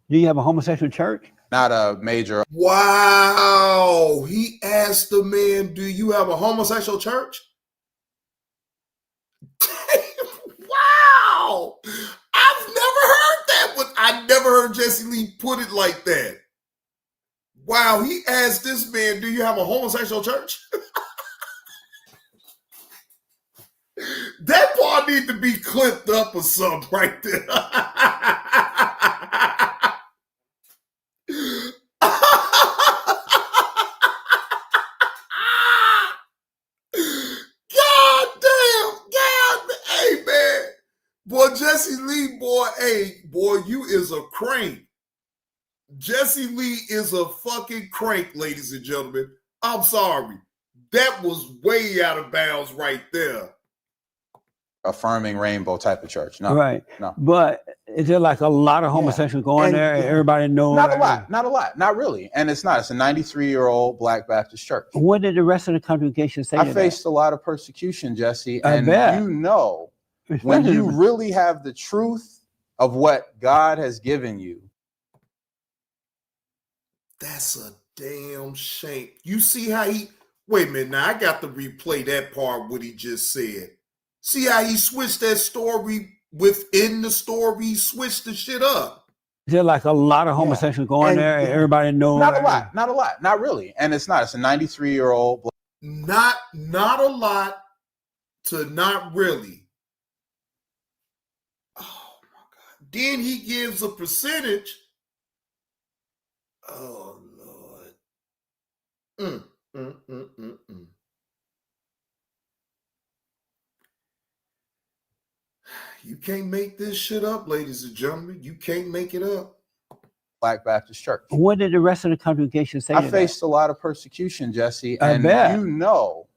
Do you have a homosexual church? Not a major. Wow. He asked the man, do you have a homosexual church? Wow. I've never heard that, but I never heard Jesse Lee put it like that. Wow. He asked this man, do you have a homosexual church? That part need to be clipped up or something right there. Hey, man. Boy, Jesse Lee, boy, hey, boy, you is a crank. Jesse Lee is a fucking crank, ladies and gentlemen. I'm sorry. That was way out of bounds right there. Affirming rainbow type of church. No. Right. No. But is there like a lot of homosexuals going there and everybody knows? Not a lot. Not really. And it's not. It's a 93-year-old Black Baptist church. What did the rest of the congregation say? I faced a lot of persecution, Jesse. I And bet. you know, when you really have the truth of what God has given you. That's a damn shame. You see how he, wait a minute now, I got to replay that part what he just said. See how he switched that story within the story, he switched the shit up. Is there like a lot of homosexuals going there and everybody knows? Not a lot. Not really. And it's not. It's a 93-year-old. Not a lot to not really. Oh my God. Then he gives a percentage. Oh Lord. You can't make this shit up, ladies and gentlemen. You can't make it up. Black Baptist church. What did the rest of the congregation say? I faced a lot of persecution, Jesse. I And bet. you know,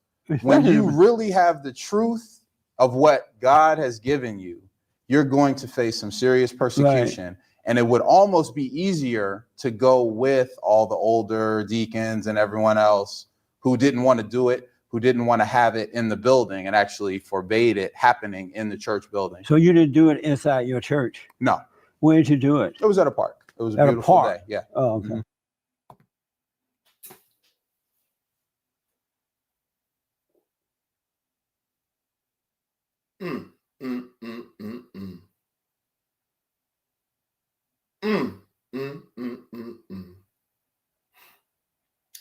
when you really have the truth of what God has given you, you're going to face some serious persecution. Right. And it would almost be easier to go with all the older deacons and everyone else who didn't want to do it, who didn't want to have it in the building and actually forbade it happening in the church building. So you didn't do it inside your church? No. Where did you do it? It was at a park. It was a At beautiful park? day. Yeah. Oh, okay.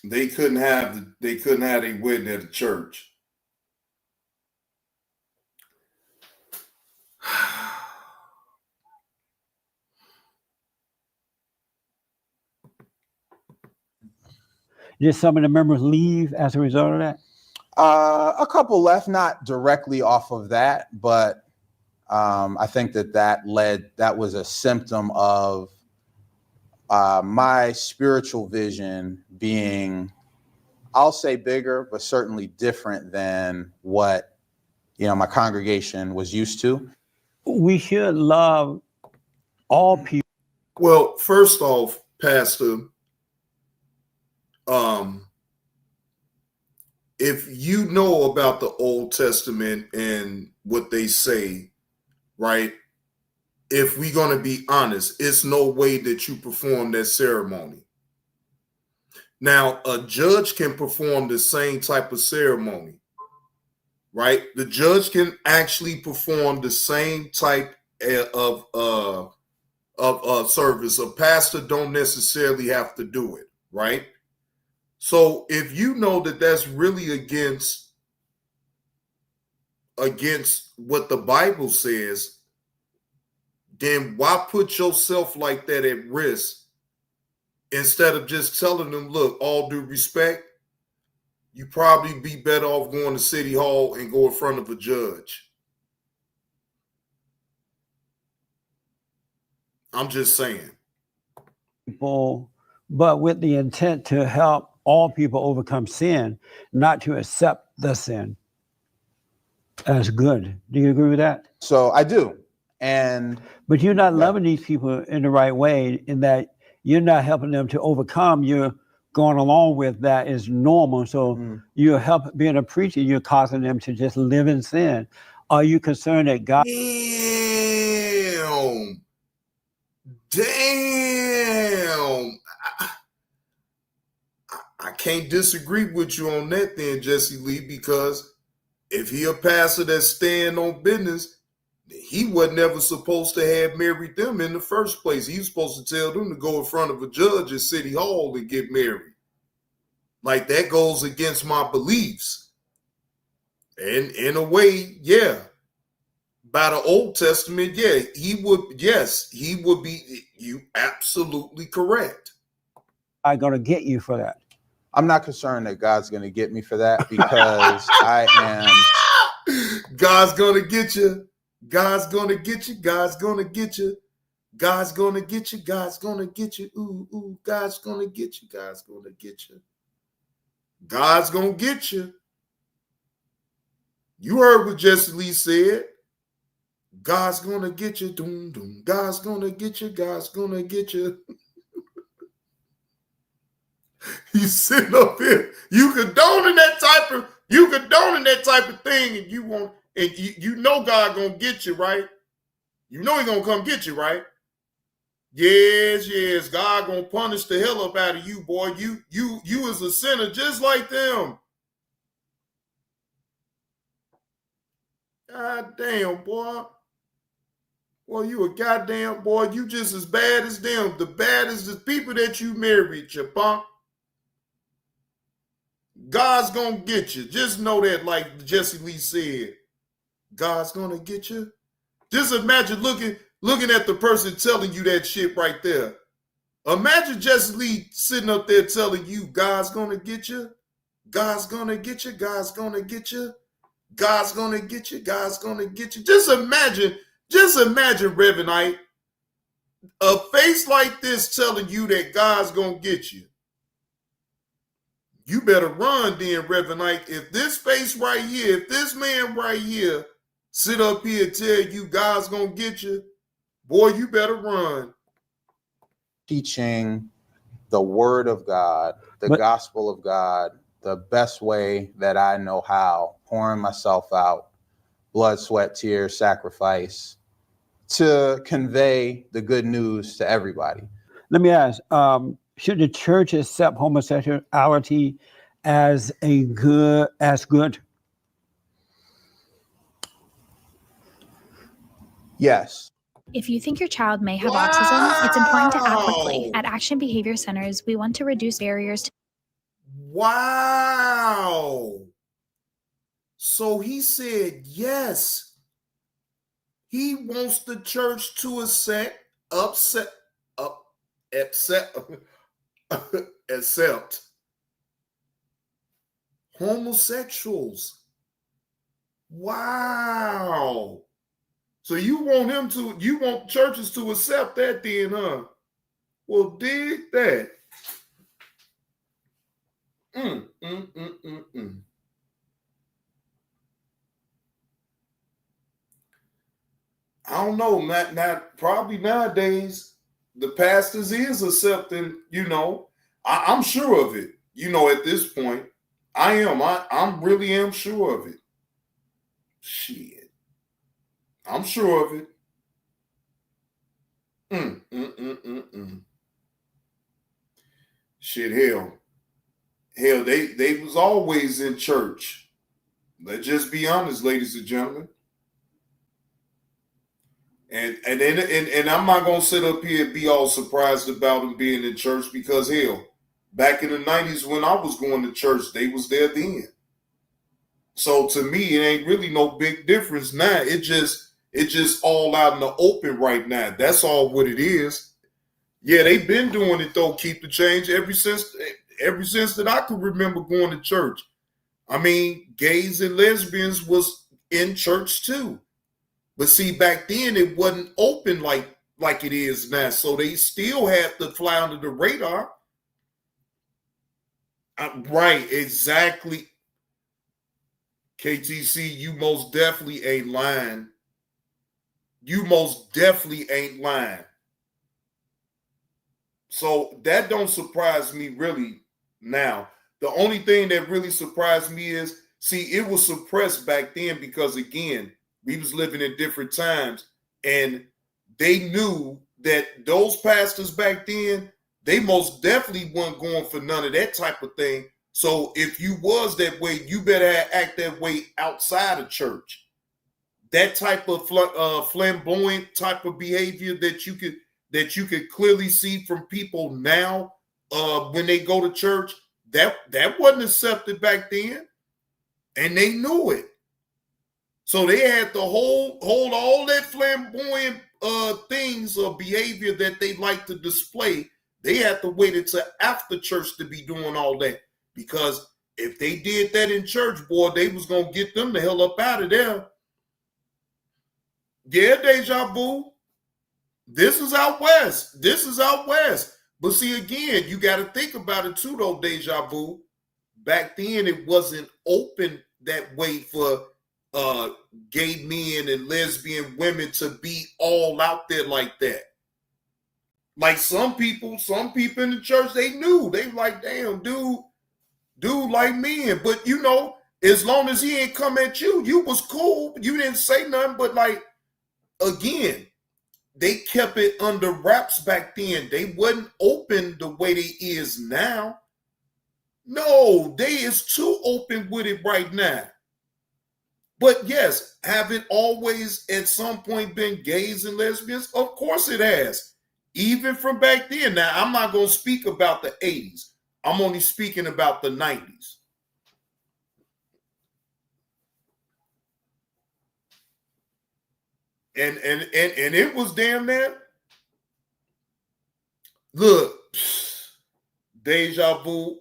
They couldn't have a wedding at a church. Did some of the members leave as a result of that? A couple left, not directly off of that, but I think that was a symptom of my spiritual vision being, I'll say bigger, but certainly different than what, my congregation was used to. We should love all people. Well, first off, Pastor, if you know about the Old Testament and what they say, right? If we're going to be honest, it's no way that you perform that ceremony. Now, a judge can perform the same type of ceremony, right? The judge can actually perform the same type of service. A pastor don't necessarily have to do it, right? So if you know that that's really against what the Bible says, then why put yourself like that at risk instead of just telling them, look, all due respect, you probably be better off going to City Hall and go in front of a judge. I'm just saying. People, but with the intent to help all people overcome sin, not to accept the sin as good. Do you agree with that? So I do. But you're not loving these people in the right way, in that you're not helping them to overcome. You're going along with that is normal. So you're being a preacher, you're causing them to just live in sin. Are you concerned that God? Damn. Damn. I can't disagree with you on that then, Jesse Lee, because if he a pastor that stand on business, he wasn't ever supposed to have married them in the first place. He was supposed to tell them to go in front of a judge at City Hall and get married. Like, that goes against my beliefs. And in a way, yeah. By the Old Testament, yeah, he would be, you absolutely correct. I'm going to get you for that. I'm not concerned that God's going to get me for that because I am. God's going to get you. God's going to get you. God's going to get you. God's going to get you. God's going to get you. Ooh, ooh, God's going to get you. God's going to get you. God's going to get you. You heard what Jesse Lee said. God's going to get you. Doom, doom. God's going to get you. God's going to get you. He's sitting up here. You condoning that type of thing, and you want, and you know God gonna get you, right? You know he gonna come get you, right? Yes, God gonna punish the hell up out of you, boy. You is a sinner just like them. God damn, boy. Boy, you a goddamn boy. You just as bad as them. The baddest the people that you married, you punk. God's gonna get you. Just know that, like Jesse Lee said, God's gonna get you. Just imagine looking at the person telling you that shit right there. Imagine Jesse Lee sitting up there telling you, God's gonna get you. God's gonna get you. God's gonna get you. God's gonna get you. God's gonna get you. Just imagine, Reverend Ike, a face like this telling you that God's gonna get you. You better run then, Reverend Ike. If this face right here, if this man right here sit up here and tell you God's going to get you, boy, you better run. Teaching the word of God, the gospel of God, the best way that I know how, pouring myself out, blood, sweat, tears, sacrifice, to convey the good news to everybody. Let me ask, should the church accept homosexuality as good? Yes. If you think your child may have autism, it's important to act quickly. At Action Behavior Centers, we want to reduce barriers to. Wow. So he said yes. He wants the church to accept homosexuals. Wow. So you want churches to accept that then, huh? Well, dig that. I don't know, not probably nowadays the pastors is accepting, I'm sure of it, at this point. I'm really am sure of it. Shit. I'm sure of it. Shit, hell, they was always in church. Let's just be honest, ladies and gentlemen. And I'm not gonna sit up here and be all surprised about them being in church because hell, back in the 90s when I was going to church, they was there then. So to me, it ain't really no big difference now. It just all out in the open right now. That's all what it is. Yeah, they've been doing it though. Keep the change ever since that I could remember going to church. I mean, gays and lesbians was in church too. But see, back then it wasn't open like it is now. So they still had to fly under the radar. Right, exactly. KTC, you most definitely ain't lying. You most definitely ain't lying. So that don't surprise me really now. The only thing that really surprised me is, see, it was suppressed back then because, again, we was living in different times and they knew that those pastors back then, they most definitely weren't going for none of that type of thing. So if you was that way, you better act that way outside of church. That type of flamboyant type of behavior that you could clearly see from people now when they go to church, that wasn't accepted back then, and they knew it. So they had to hold all that flamboyant things or behavior that they like to display. They had to wait until after church to be doing all that, because if they did that in church, boy, they was gonna get them the hell up out of there. Yeah, deja vu. This is out west. This is out west. But see, again, you got to think about it too, though, deja vu. Back then, it wasn't open that way for gay men and lesbian women to be all out there like that. Like some people in the church, they knew. They like, damn, dude like men. But, you know, as long as he ain't come at you, you was cool. You didn't say nothing. But, like, again, they kept it under wraps back then. They wasn't open the way they is now. No, they is too open with it right now. But yes, have it always at some point been gays and lesbians? Of course it has. Even from back then. Now, I'm not going to speak about the 80s. I'm only speaking about the 90s. And it was damn near. Look, deja vu,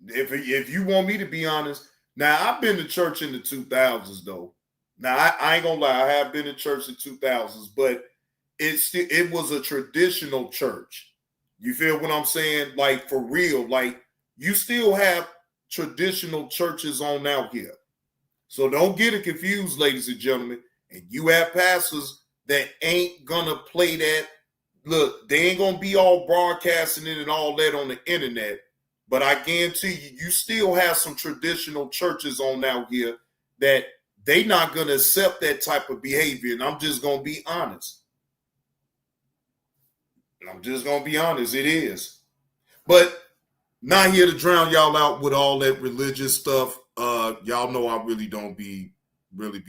If you want me to be honest, now I've been to church in the 2000s though. Now I ain't gonna lie, I have been to church in the 2000s, but it was a traditional church. You feel what I'm saying? Like for real, like you still have traditional churches on out here. So don't get it confused, ladies and gentlemen. And you have pastors that ain't gonna play that. Look, they ain't gonna be all broadcasting it and all that on the internet. But I guarantee you still have some traditional churches on out here that they not gonna accept that type of behavior. And I'm just gonna be honest. It is. But not here to drown y'all out with all that religious stuff. Y'all know I really don't be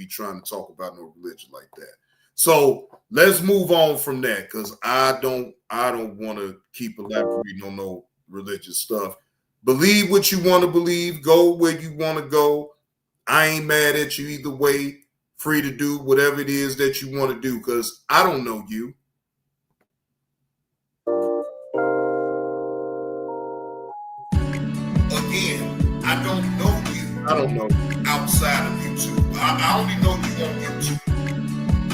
trying to talk about no religion like that. So let's move on from that, because I don't want to keep elaborating on no religious stuff. Believe what you want to believe, go where you want to go. I ain't mad at you either way. Free to do whatever it is that you want to do, because I don't know you. Again, I don't know you. I don't know outside of YouTube. I only know you on YouTube.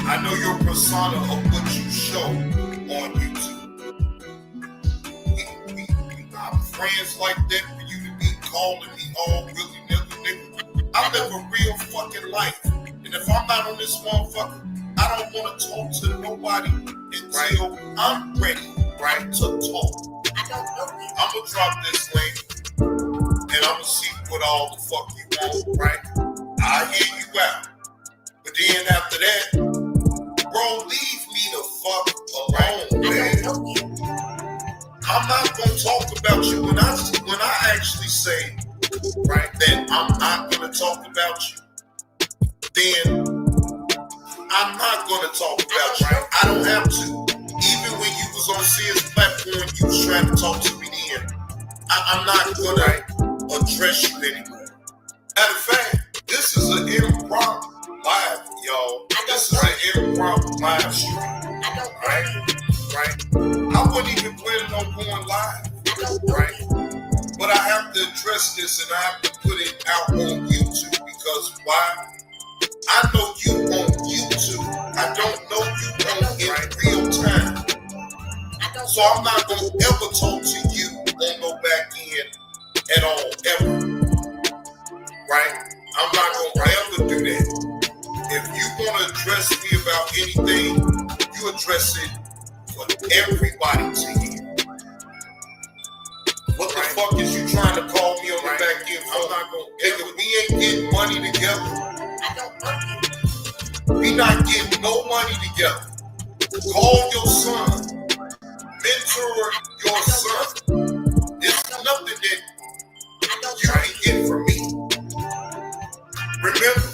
I know your persona of what you show on YouTube. We not friends like that for you to be calling me all really nigga. I live a real fucking life. And if I'm not on this motherfucker, I don't want to talk to nobody until I'm ready, right, to talk. I don't know you. I'm going to drop this link and I'm going to see what all the fuck you want, right? I'll hear you out. But then after that, bro, leave me the fuck alone, man. I'm not gonna talk about you when I actually say, right, that I'm not gonna talk about you. Then I'm not gonna talk about you. Right? I don't have to. Even when you was on Sears platform, you was trying to talk to me then. I'm not gonna address you anymore. Matter of fact, this is an impromptu live, y'all. This is an impromptu live stream. Right? I wasn't even planning on going live. Right? But I have to address this and I have to put it out on YouTube, because why? I know you on YouTube. I don't know you in real time. So I'm not going to ever talk to you on no back end at all, ever. Right? I'm not going to ever do that. If you want to address me about anything, you address it for everybody to hear. What the fuck is you trying to call me on the back end for? I'm not going to. Nigga, we ain't getting money together. I don't want you. We not getting no money together. Call your son. Mentor your son. It's nothing that you can get from me. Remember,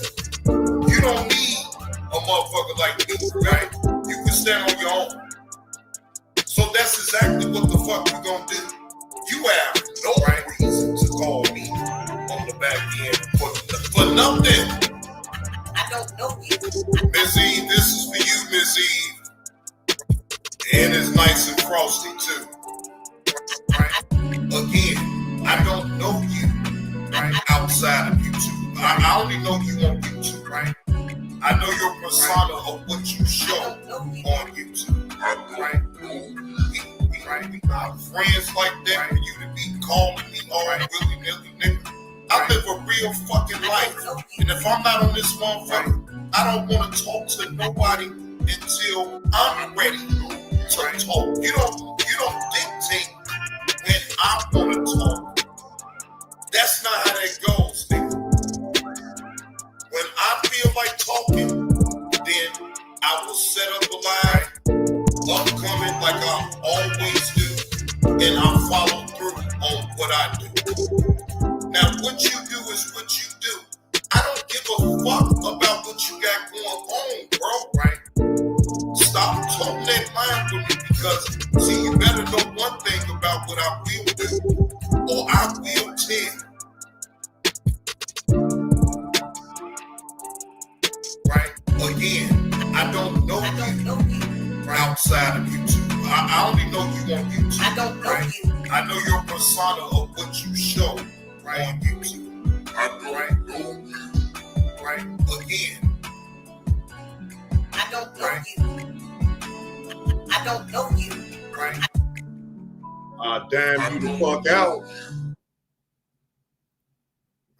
you don't need a motherfucker like me, right? You can stand on your own. So that's exactly what the fuck you gonna do. You have no right reason to call me on the back end for nothing. I don't know you. Miss Eve, this is for you, Miss Eve. And it's nice and frosty too. Right? Again, I don't know you, right? Outside of YouTube. I only know you on YouTube, right? I know your persona of what you show on YouTube, right? We got friends like that for you to be calling me all right, willy-nilly, nigga. I live a real fucking life, and if I'm not on this motherfucker, I don't want to talk to nobody until I'm ready to talk. You don't dictate when I want to talk. That's not how that goes, nigga. When I feel like talking, then I will set up a line, upcoming like I always do, and I'll follow through on what I do. Now, what you do is what you do. I don't give a fuck about what you got going on, bro, right? Stop talking that line with me because, see, you better know one thing about what I will do, or I will tell. Right? Again, I don't know you outside of YouTube. I only know you on YouTube. I don't know you. I know your persona of what you show right on YouTube. Right? Right? Again. I don't know you. I don't know you. Right? Damn you the fuck out.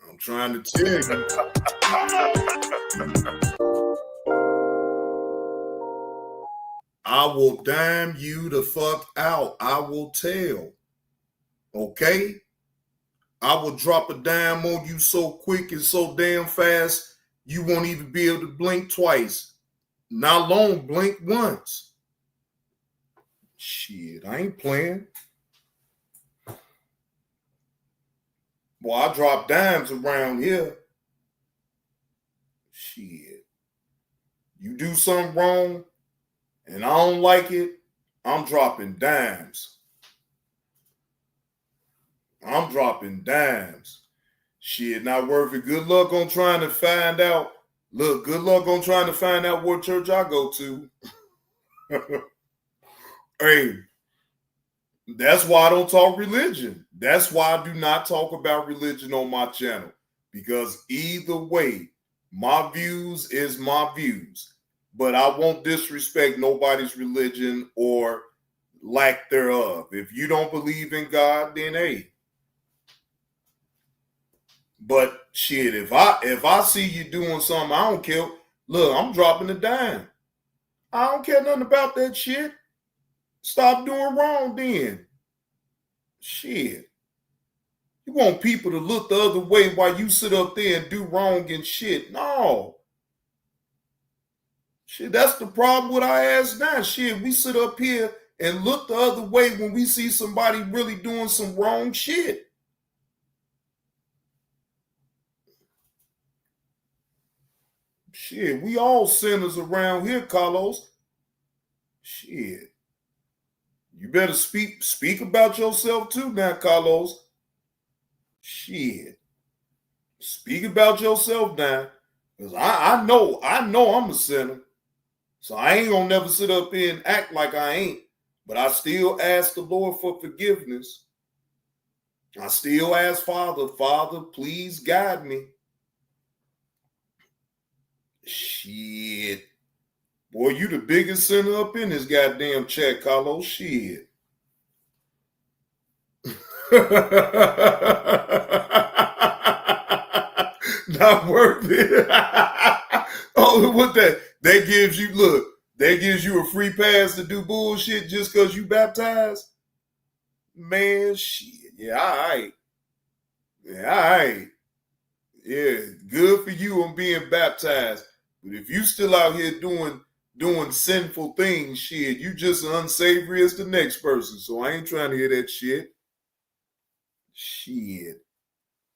I'm trying to tell you. I will damn you the fuck out. I will tell. Okay? I will drop a dime on you so quick and so damn fast, you won't even be able to blink twice. Not long, blink once. Shit, I ain't playing. Boy, I drop dimes around here. Shit. You do something wrong, and I don't like it, I'm dropping dimes. I'm dropping dimes. Shit, not worth it. Good luck on trying to find out. Look, good luck on trying to find out what church I go to. Hey, that's why I don't talk religion. That's why I do not talk about religion on my channel. Because either way, my views is my views. But I won't disrespect nobody's religion or lack thereof. If you don't believe in God, then hey. But shit, if I see you doing something, I don't care. Look, I'm dropping a dime. I don't care nothing about that shit. Stop doing wrong then. Shit. You want people to look the other way while you sit up there and do wrong and shit. No. Shit, that's the problem with our ass now. Shit, we sit up here and look the other way when we see somebody really doing some wrong shit. Shit, we all sinners around here, Carlos. Shit. You better speak about yourself too now, Carlos. Shit. Speak about yourself now. Because I know I'm a sinner. So I ain't gonna never sit up here and act like I ain't. But I still ask the Lord for forgiveness. I still ask Father, please guide me. Shit. Boy, you the biggest sinner up in this goddamn chat, Carlos. Shit. Not worth it. Oh, what that gives you, look, that gives you a free pass to do bullshit just because you baptized? Man, shit. Yeah, all right. Yeah, all right. Yeah, good for you on being baptized. But if you still out here doing doing sinful things, shit, you just as unsavory as the next person. So I ain't trying to hear that shit. Shit.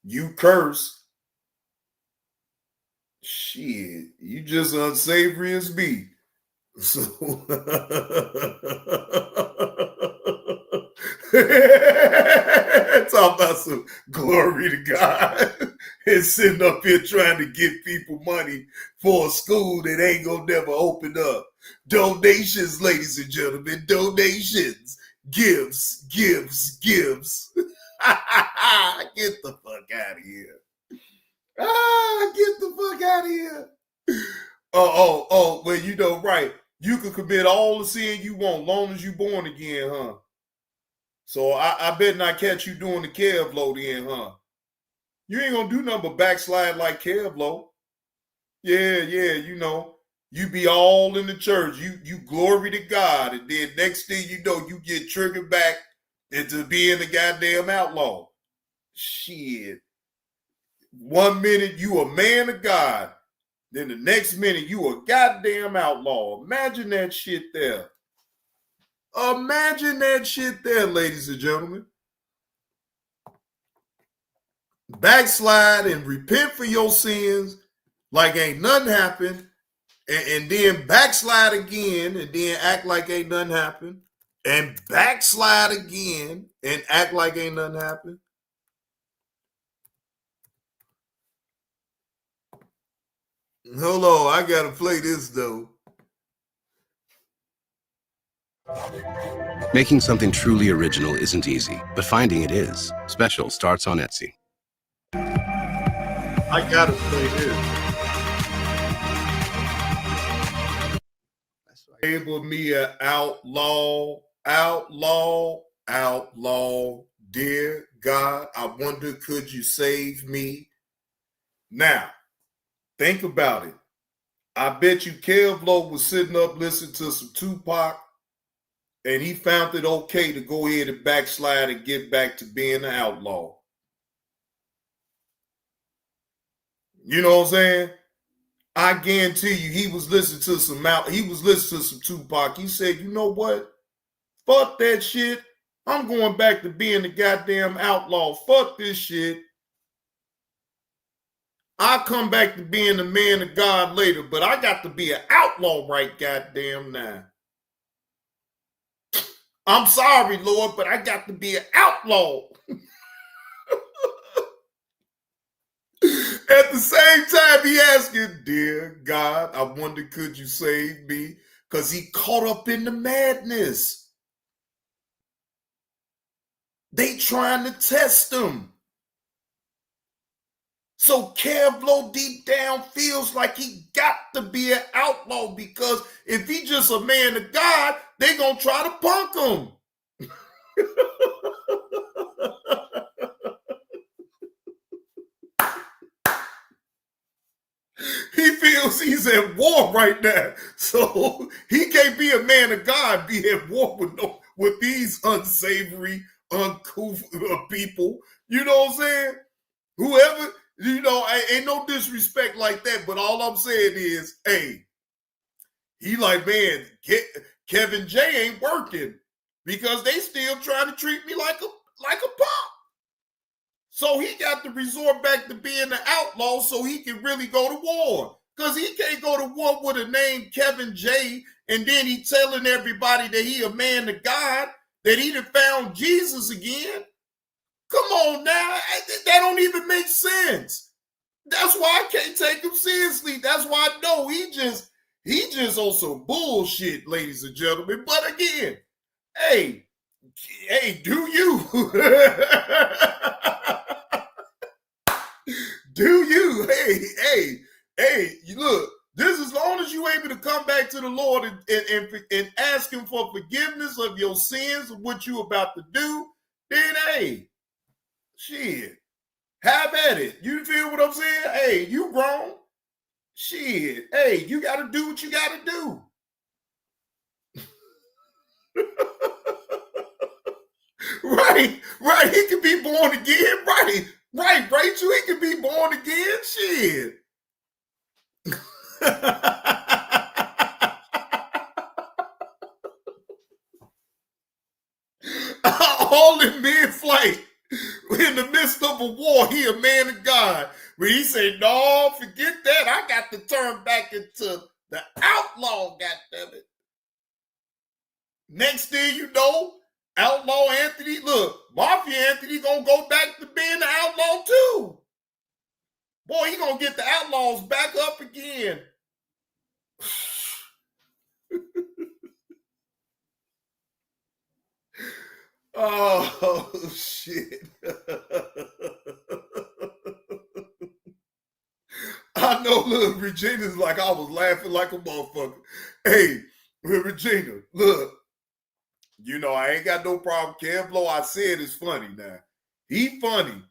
You curse. Shit. You just as unsavory as me. So talk about some glory to God and sitting up here trying to give people money for a school that ain't gonna never open up. Donations, ladies and gentlemen, donations, gifts. Get the fuck out of here. Get the fuck out of here. Well, you know, right. You can commit all the sin you want, long as you born again, huh? So I bet not catch you doing the Kev low then, huh? You ain't gonna do nothing but backslide like Kev low. Yeah, you know, you be all in the church. You glory to God, and then next thing you know, you get triggered back into being the goddamn outlaw. Shit. 1 minute you a man of God. Then the next minute, you a goddamn outlaw. Imagine that shit there. Imagine that shit there, ladies and gentlemen. Backslide and repent for your sins like ain't nothing happened. And then backslide again and then act like ain't nothing happened. And backslide again and act like ain't nothing happened. Hold on, I gotta play this though. Making something truly original isn't easy, but finding it is. Special starts on Etsy. I gotta play this. Able me an outlaw. Dear God, I wonder, could you save me? Now, think about it. I bet you Kevlo was sitting up listening to some Tupac, and he found it okay to go ahead and backslide and get back to being an outlaw. You know what I'm saying? I guarantee you, he was listening to some Tupac. He said, you know what? Fuck that shit. I'm going back to being the goddamn outlaw. Fuck this shit. I'll come back to being the man of God later, but I got to be an outlaw right goddamn now. I'm sorry, Lord, but I got to be an outlaw. At the same time, he asking, dear God, I wonder, could you save me? Because he caught up in the madness. They trying to test him. So Kevlo deep down feels like he got to be an outlaw, because if he just a man of God, they gonna try to punk him. He feels he's at war right now. So he can't be a man of God, be at war with these unsavory, uncouth people. You know what I'm saying? Whoever, you know, ain't no disrespect like that, but all I'm saying is, hey, he like, man, Kevin J ain't working because they still trying to treat me like a pop. So he got to resort back to being the outlaw so he can really go to war. Because he can't go to war with a name Kevin J and then he telling everybody that he a man of God, that he done found Jesus again. Come on now. That don't even make sense. That's why I can't take him seriously. That's why I know he just on some bullshit, ladies and gentlemen. But again, hey, do you? Do you? Hey, look, this as long as you able to come back to the Lord and ask him for forgiveness of your sins of what you about to do, then hey, shit, have at it. You feel what I'm saying? Hey, you grown. Shit, hey, you got to do what you got to do. Right. He can be born again. Right, Rachel. He can be born again. Shit. All in mid-flight. In the midst of a war, he a man of God. When he say, no, forget that. I got to turn back into the outlaw, goddammit. Next thing you know, Outlaw Anthony, look, Mafia Anthony gonna go back to being the outlaw too. Boy, he gonna get the outlaws back up again. Oh, shit. I know, look, Regina's like, I was laughing like a motherfucker. Hey, Regina, look, you know, I ain't got no problem. Cam Blow, I said is funny now. He funny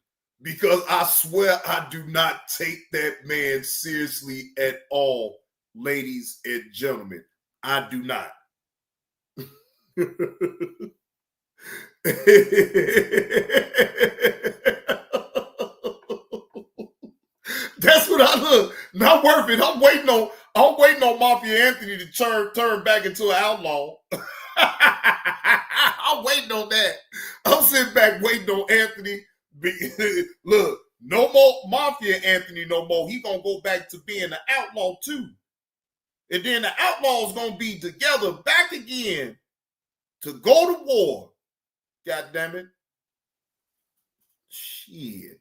because I swear I do not take that man seriously at all, ladies and gentlemen. I do not. That's what I look. Not worth it. I'm waiting on Mafia Anthony to turn back into an outlaw. I'm waiting on that. I'm sitting back waiting on Anthony. Look, no more Mafia Anthony no more. He gonna go back to being an outlaw too. And then the outlaws gonna be together back again to go to war. God damn it. Shit.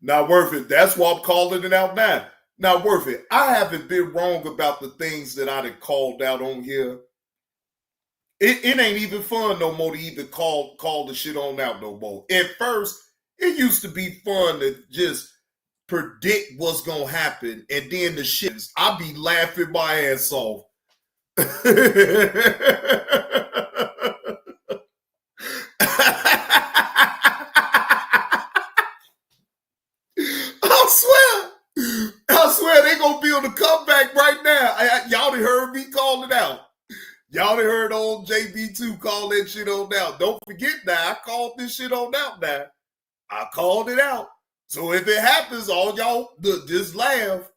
Not worth it. That's why I'm calling it out now. Not worth it. I haven't been wrong about the things that I done called out on here. It ain't even fun no more to even call the shit on out no more. At first, it used to be fun to just predict what's gonna happen, and then the shit, I be laughing my ass off. I swear they gonna build a comeback right now. Y'all done heard me call it out. Y'all done heard old JB2 call that shit on out. Don't forget now, I called this shit on out now. I called it out. So if it happens, all y'all just laugh.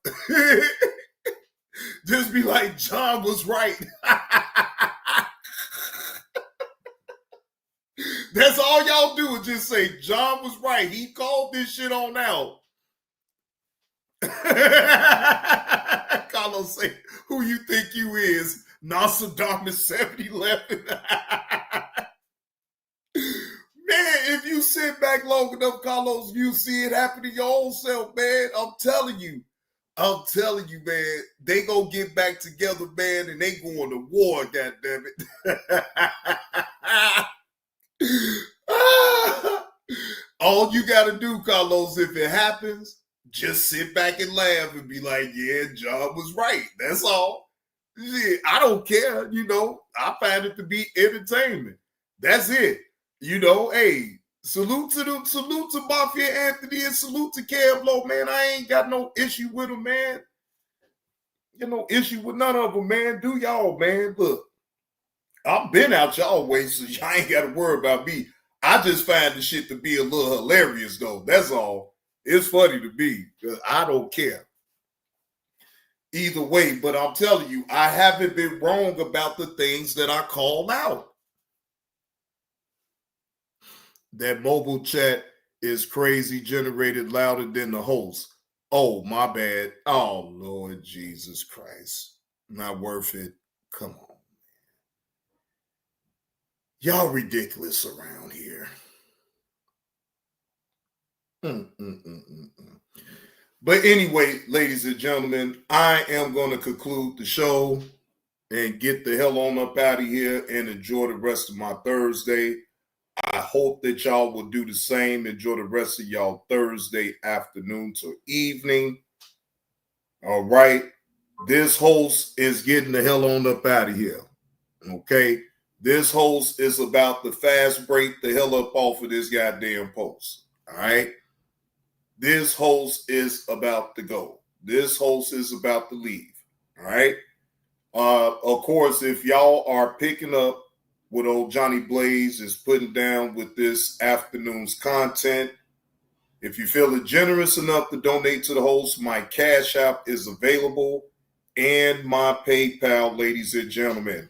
Just be like, John was right. That's all y'all do is just say, John was right. He called this shit on out. Carlos say, who you think you is? Nostradamus 7-Eleven. Man, if you sit back long enough, Carlos, you see it happen to your own self, man. I'm telling you, man. They gonna get back together, man, and they going to war, goddammit. All you gotta do, Carlos, if it happens, just sit back and laugh and be like, yeah, John was right. That's all. Shit, I don't care, you know. I find it to be entertainment. That's it. You know, hey, salute to Mafia Anthony and salute to Cam Blow, man. I ain't got no issue with him, man. Got no issue with none of them, man. Do y'all, man. Look, I've been out y'all way, so y'all ain't got to worry about me. I just find the shit to be a little hilarious, though. That's all. It's funny to me, because I don't care. Either way, but I'm telling you, I haven't been wrong about the things that I call out. That mobile chat is crazy, generated louder than the host. Oh, my bad. Oh, Lord Jesus Christ. Not worth it. Come on. Y'all ridiculous around here. But anyway, ladies and gentlemen, I am going to conclude the show and get the hell on up out of here and enjoy the rest of my Thursday. I hope that y'all will do the same. Enjoy the rest of y'all Thursday afternoon to evening. All right. This host is getting the hell on up out of here. Okay. This host is about to fast break the hell up off of this goddamn post. All right. This host is about to go. This host is about to leave. All right. Of course, if y'all are picking up what old Johnny Blaze is putting down with this afternoon's content, If you feel generous enough to donate to the host, my Cash App is available and my PayPal, ladies and gentlemen.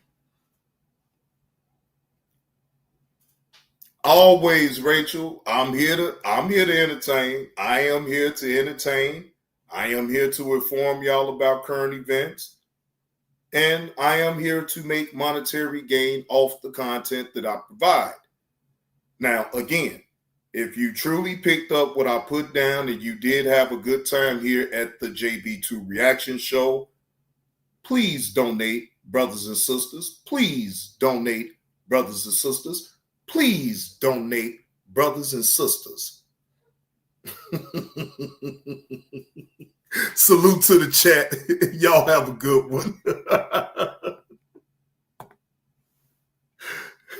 Always, Rachel, I'm here to entertain. I am here to entertain. I am here to inform y'all about current events. And I am here to make monetary gain off the content that I provide. Now, again, if you truly picked up what I put down and you did have a good time here at the JB2 Reaction Show, please donate, brothers and sisters. Please donate, brothers and sisters. Please donate, brothers and sisters. Salute to the chat. Y'all have a good one.